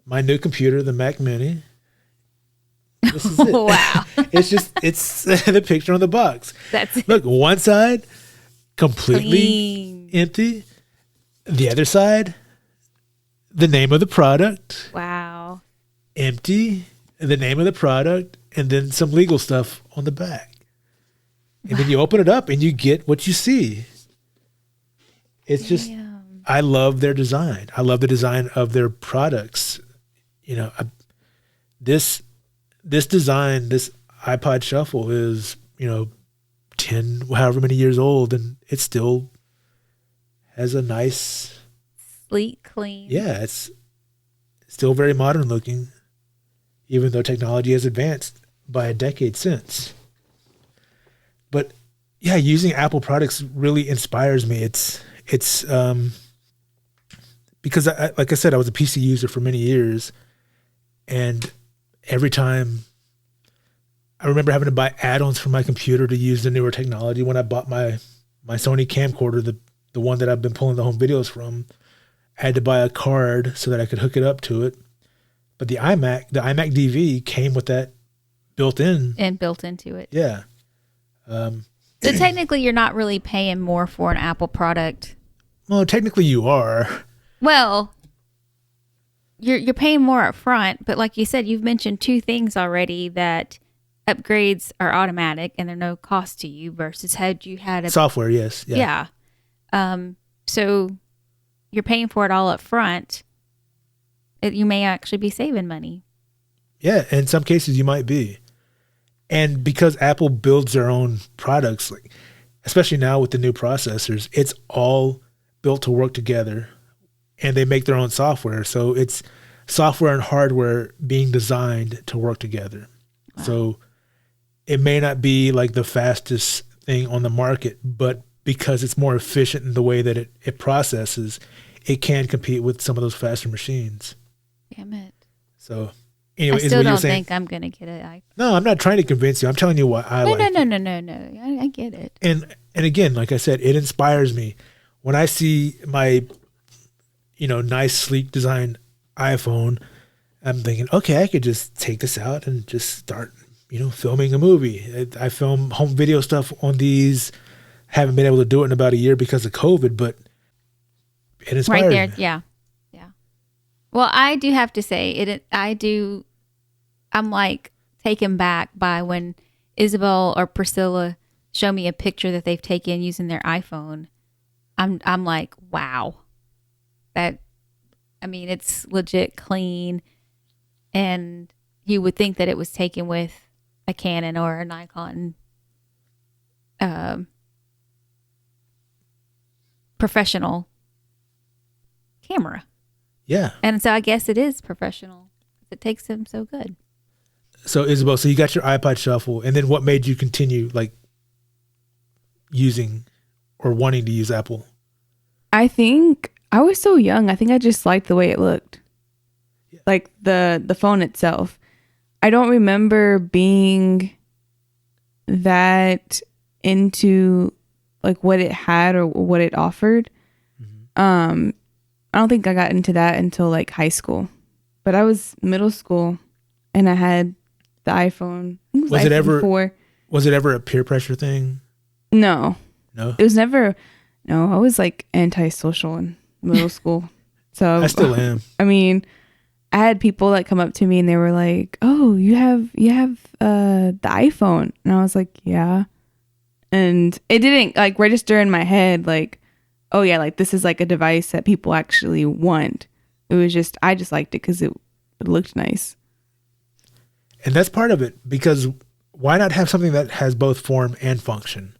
my new computer, the Mac Mini. This is it. Wow. It's the picture on the box. That's it. Look, one side, completely Clean. empty. The other side, the name of the product, Wow. empty, the name of the product, and then some legal stuff on the back. And then you open it up and you get what you see. It's just, Damn. I love their design. I love the design of their products. You know, this design, this iPod Shuffle is, 10, however many years old, and it still has a nice, Sleek, clean. yeah, it's still very modern looking, even though technology has advanced by a decade since. But yeah, using Apple products really inspires me. It's because like I said, I was a PC user for many years, and every time I remember having to buy add-ons for my computer to use the newer technology. When I bought my Sony camcorder, the one that I've been pulling the home videos from, I had to buy a card so that I could hook it up to it. But the iMac DV came with that built in. And built into it. Yeah. So technically, you're not really paying more for an Apple product. Well, technically you are. Well, you're paying more up front, but like you said, you've mentioned two things already, that upgrades are automatic and they're no cost to you versus had you had a Software, yes. yeah. So you're paying for it all up front. You may actually be saving money. Yeah, in some cases you might be. And because Apple builds their own products, like especially now with the new processors, it's all built to work together, and they make their own software. So it's software and hardware being designed to work together. Wow. So it may not be like the fastest thing on the market, but because it's more efficient in the way that it processes, it can compete with some of those faster machines. Damn it. So anyway, I still don't think I'm going to get it. No, I'm not trying to convince you. I'm telling you what I like. No. I get it. And again, like I said, it inspires me. When I see my, nice, sleek design iPhone, I'm thinking, okay, I could just take this out and just start, filming a movie. I film home video stuff on these. Haven't been able to do it in about a year because of COVID, but it inspires right there, me. yeah. Well, I do have to say, I'm like taken back by when Isabelle or Priscilla show me a picture that they've taken using their iPhone. I'm like, wow. It's legit clean, and you would think that it was taken with a Canon or a Nikon professional camera. Yeah. And so I guess it is professional. It takes them so good. So Isabelle, you got your iPod Shuffle, and then what made you continue using or wanting to use Apple? I think I was so young. I think I just liked the way it looked. Yeah. Like the phone itself. I don't remember being that into like what it had or what it offered. Mm-hmm. I don't think I got into that until like high school, but I was middle school and I had the iPhone. Was it ever a peer pressure thing? No. It was never. No, I was like antisocial in middle school. So I still am. I had people that come up to me and they were like, "Oh, you have the iPhone," and I was like, "Yeah," and it didn't like register in my head like, oh yeah, like this is like a device that people actually want. It was just, I just liked it because it looked nice. And that's part of it, because why not have something that has both form and function?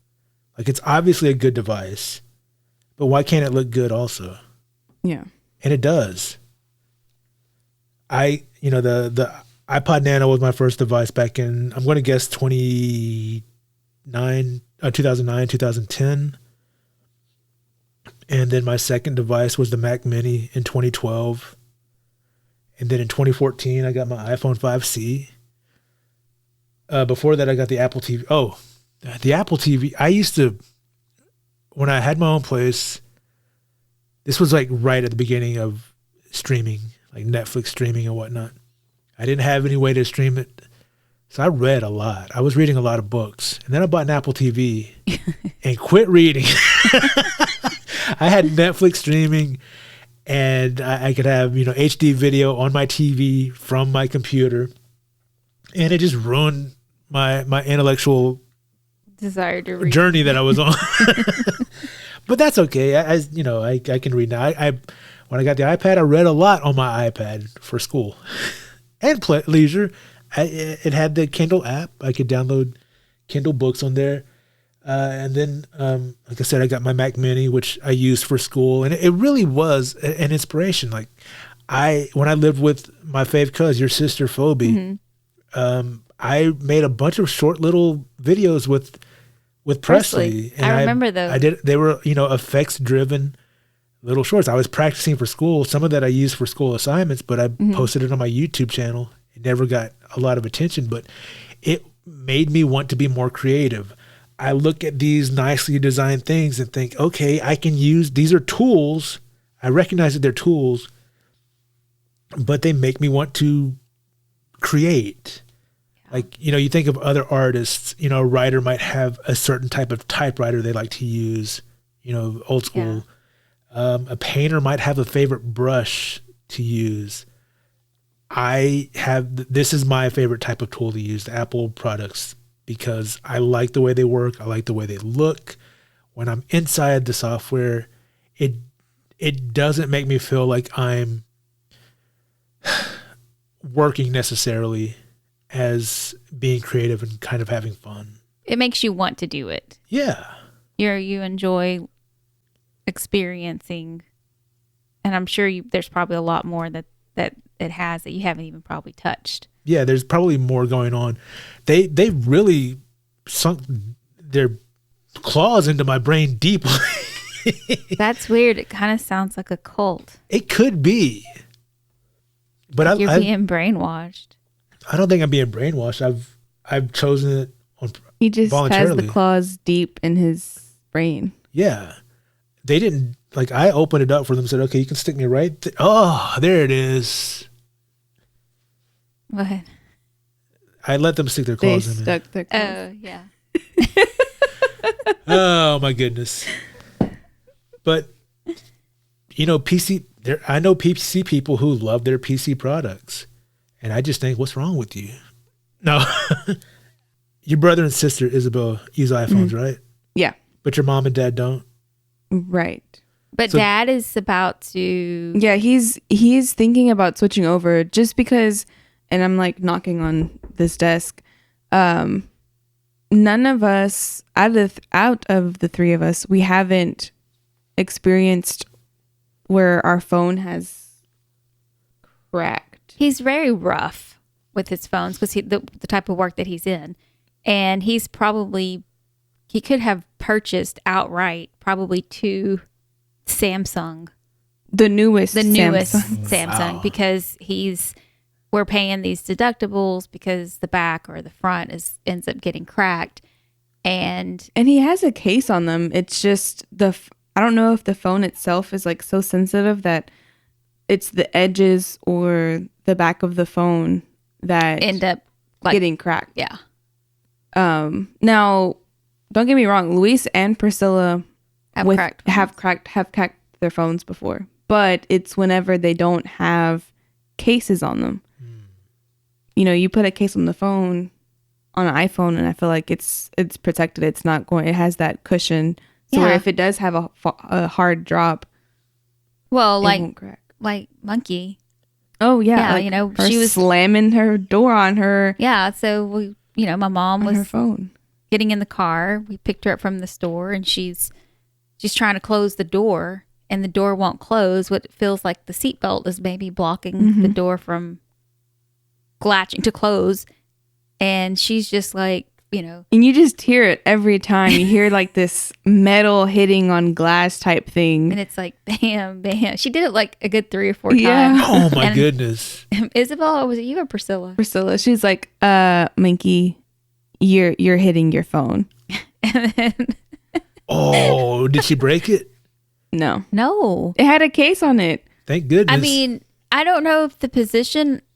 Like, it's obviously a good device, but why can't it look good also? Yeah. And it does. The iPod Nano was my first device back in, I'm going to guess 2009, 2010. And then my second device was the Mac Mini in 2012. And then in 2014, I got my iPhone 5C. Before that, I got the Apple TV. Oh, the Apple TV. I used to, when I had my own place, this was like right at the beginning of streaming, like Netflix streaming and whatnot. I didn't have any way to stream it. So I read a lot. I was reading a lot of books. And then I bought an Apple TV and quit reading. I had Netflix streaming, and I could have, HD video on my TV from my computer, and it just ruined my intellectual Desire to read. journey that I was on. But that's okay. I can read now. I when I got the iPad, I read a lot on my iPad for school and leisure. It had the Kindle app. I could download Kindle books on there. And then, like I said, I got my Mac Mini, which I used for school, and it really was an inspiration. Like when I lived with my fave cuz, your sister Phoebe, I made a bunch of short little videos with Presley. And I remember those. They were, effects driven little shorts. I was practicing for school. Some of that I used for school assignments, but I posted it on my YouTube channel. It never got a lot of attention, but it made me want to be more creative. I look at these nicely designed things and think, okay, I can use, these are tools. I recognize that they're tools, but they make me want to create. Like, you think of other artists, a writer might have a certain type of typewriter they like to use, old school. Yeah. A painter might have a favorite brush to use. This is my favorite type of tool to use, the Apple products, because I like the way they work. I like the way they look. When I'm inside the software, it doesn't make me feel like I'm working necessarily as being creative and kind of having fun. It makes you want to do it. Yeah. You enjoy experiencing, and I'm sure there's probably a lot more that it has that you haven't even probably touched. Yeah, there's probably more going on. They really sunk their claws into my brain deeply. That's weird. It kind of sounds like a cult. It could be. But like you're being brainwashed. I don't think I'm being brainwashed. I've chosen it he just has the claws deep in his brain. Yeah. They didn't, like, I opened it up for them and said, okay, you can stick me right oh, there it is. What? I let them stick their claws in stuck their claws. Oh, yeah. Oh, my goodness. But, I know PC people who love their PC products. And I just think, what's wrong with you? No. Your brother and sister, Isabelle, use iPhones, right? Yeah. But your mom and dad don't? Right. But so, Dad is about to... Yeah, he's thinking about switching over just because, and I'm like knocking on this desk, none of us, out of the three of us, we haven't experienced where our phone has cracked. He's very rough with his phones because the type of work that he's in. And he could have purchased outright probably 2 Samsung. The newest Samsung. Wow. Because we're paying these deductibles because the back or the front ends up getting cracked. And he has a case on them. It's just I don't know if the phone itself is like so sensitive that it's the edges or the back of the phone that end up getting cracked. Yeah. Now, don't get me wrong. Luis and Priscilla have cracked their phones before, but it's whenever they don't have cases on them. You put a case on the phone, on an iPhone, and I feel like it's protected. It's not going. It has that cushion, so where if it does have a hard drop, well, it won't crack. Like Monkey. Oh yeah, she was slamming her door on her. Yeah, so my mom was her phone. Getting in the car. We picked her up from the store, and she's trying to close the door, and the door won't close. What feels like the seatbelt is maybe blocking the door from latching to close, and she's just like, And you just hear it every time. You hear like this metal hitting on glass type thing. And it's like, bam, bam. She did it like a good 3 or 4 times. Oh my goodness. Isabelle, was it you or Priscilla? Priscilla. She's like, Minky, you're hitting your phone. And then, oh, did she break it? No. It had a case on it. Thank goodness. I mean, I don't know if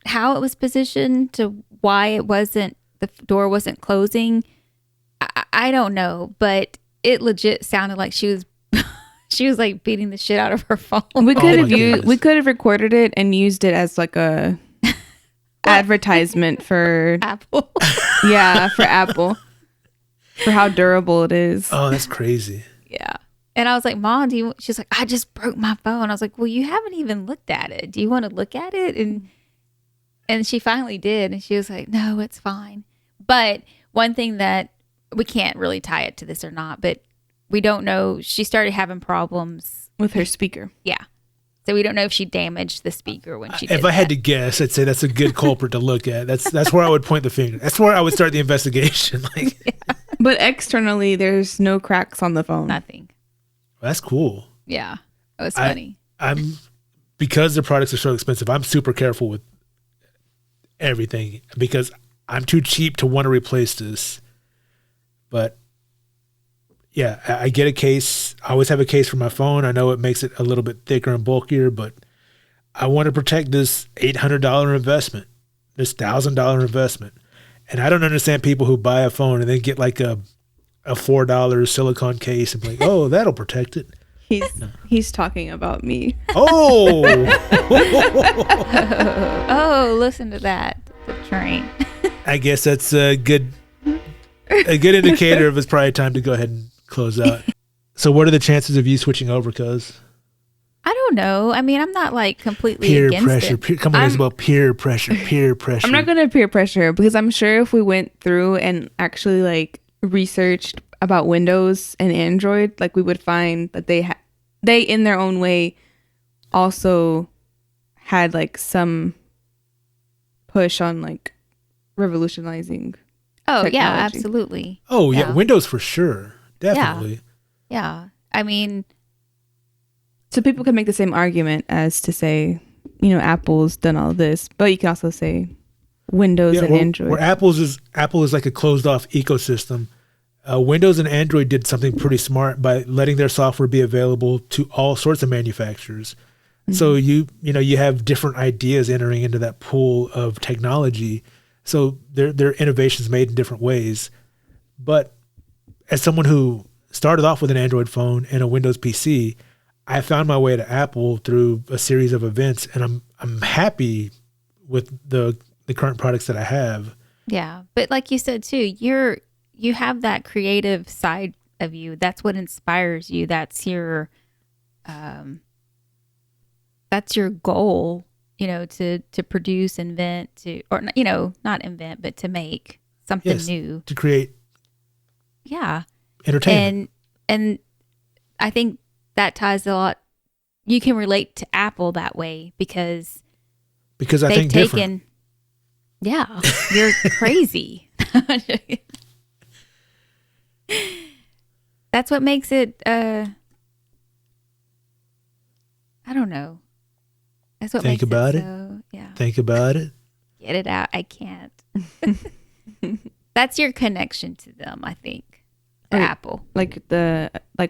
how it was positioned to why the door wasn't closing. I don't know, but it legit sounded like she was She was like beating the shit out of her phone. We Oh could my have goodness. we could have recorded it and used it as like a advertisement for Apple. for Apple, for how durable it is. Oh, that's crazy. Yeah. And I was like, Mom, she's like, I just broke my phone. I was like, well, you haven't even looked at it. Do you want to look at it? And she finally did. And she was like, no, it's fine. But one thing that we can't really tie it to this or not, but we don't know. She started having problems With her speaker. Yeah. So we don't know if she damaged the speaker when she did If I had to guess, I'd say that's a good culprit to look at. That's where I would point the finger. That's where I would start the investigation. Like, But externally, there's no cracks on the phone. Nothing. that's cool. Yeah. It was funny. I'm because the products are so expensive. I'm super careful with everything because I'm too cheap to want to replace this. But yeah, I get a case. I always have a case for my phone. I know it makes it a little bit thicker and bulkier, but I want to protect this $800 investment, this $1,000 investment. And I don't understand people who buy a phone and then get like a $4 silicone case and be like, oh, that'll protect it. He's talking about me. Oh, Oh, listen to that. The train. I guess that's a good indicator of it's probably time to go ahead and close out. So what are the chances of you switching over, cuz? I don't know. I mean, I'm not like completely Peer against pressure. it. Come on, it's about peer pressure. Peer pressure. I'm not going to peer pressure because I'm sure if we went through and actually like researched about Windows and Android, like we would find that they in their own way also had like some push on like revolutionizing. Oh, yeah, technology. absolutely. Oh, yeah. Yeah. Windows for sure. Definitely. Yeah. I mean, So people can make the same argument as to say, Apple's done all this, but you can also say Windows and Android. Where Apple is like a closed off ecosystem. Windows and Android did something pretty smart by letting their software be available to all sorts of manufacturers. Mm-hmm. So you have different ideas entering into that pool of technology. So there are innovations made in different ways. But as someone who started off with an Android phone and a Windows PC, I found my way to Apple through a series of events, and I'm happy with the current products that I have. yeah. But like you said too, you have that creative side of you. That's what inspires you. That's your goal, to produce, invent, not invent, but to make something new. To create entertainment. And I think that ties a lot. You can relate to Apple that way because I they've think different. taken. Yeah, you're crazy. That's what makes it. I don't know. That's what Think makes about it. it. So, yeah. Think about it. Get it out. I can't. That's your connection to them, I think. Right. Apple. Like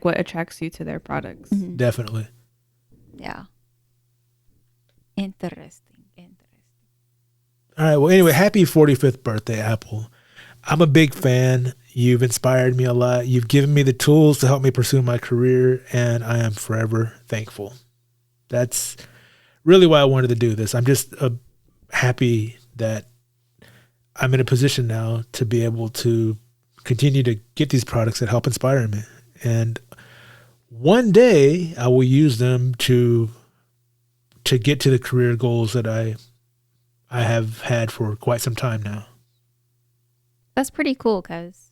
what attracts you to their products. Mm-hmm. Definitely. Yeah. Interesting. All right. Well, anyway, happy 45th birthday, Apple. I'm a big fan. You've inspired me a lot. You've given me the tools to help me pursue my career, and I am forever thankful. That's really why I wanted to do this. I'm just happy that I'm in a position now to be able to continue to get these products that help inspire me. And one day I will use them to get to the career goals that I have had for quite some time now. That's pretty cool, cuz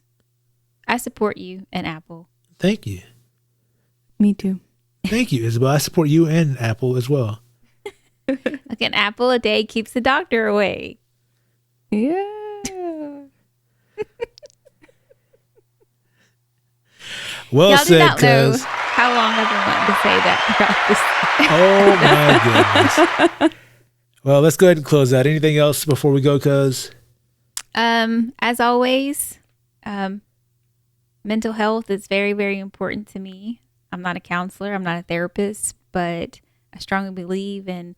I support you and Apple. Thank you. Me too. Thank you, Isabelle. I support you and Apple as well. Like an apple a day keeps the doctor away. Yeah. Well Y'all do said, not know cuz. how long I've been wanting to say that throughout this. Oh my goodness. Well, let's go ahead and close out. Anything else before we go, cuz? As always, mental health is very, very important to me. I'm not a counselor. I'm not a therapist, but I strongly believe in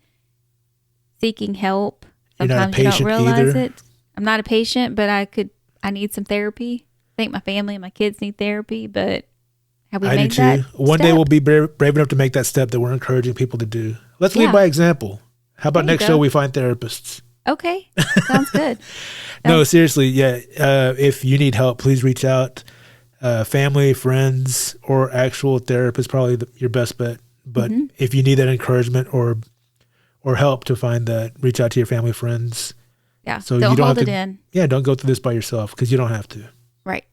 seeking help. You're not a Sometimes you don't patient realize either? it. I'm not a patient, but I need some therapy. I think my family and my kids need therapy, but Have we I do made too. that One day step? we'll be brave enough to make that step that we're encouraging people to do. Let's lead Yeah. by example. How about There you next go. show we find therapists? Okay. Sounds good. No, seriously, yeah. If you need help, please reach out. Family, friends, or actual therapist, probably your best bet. But if you need that encouragement or help to find that, reach out to your family, friends. Yeah. So don't you don't hold have it to, in. Yeah, don't go through this by yourself because you don't have to. Right.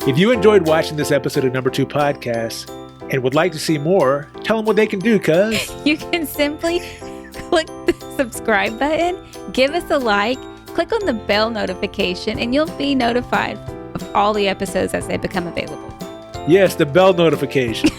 If you enjoyed watching this episode of Number 2 Podcast and would like to see more, tell them what they can do, cuz. You can simply click the subscribe button, give us a like, click on the bell notification, and you'll be notified of all the episodes as they become available. Yes, the bell notification.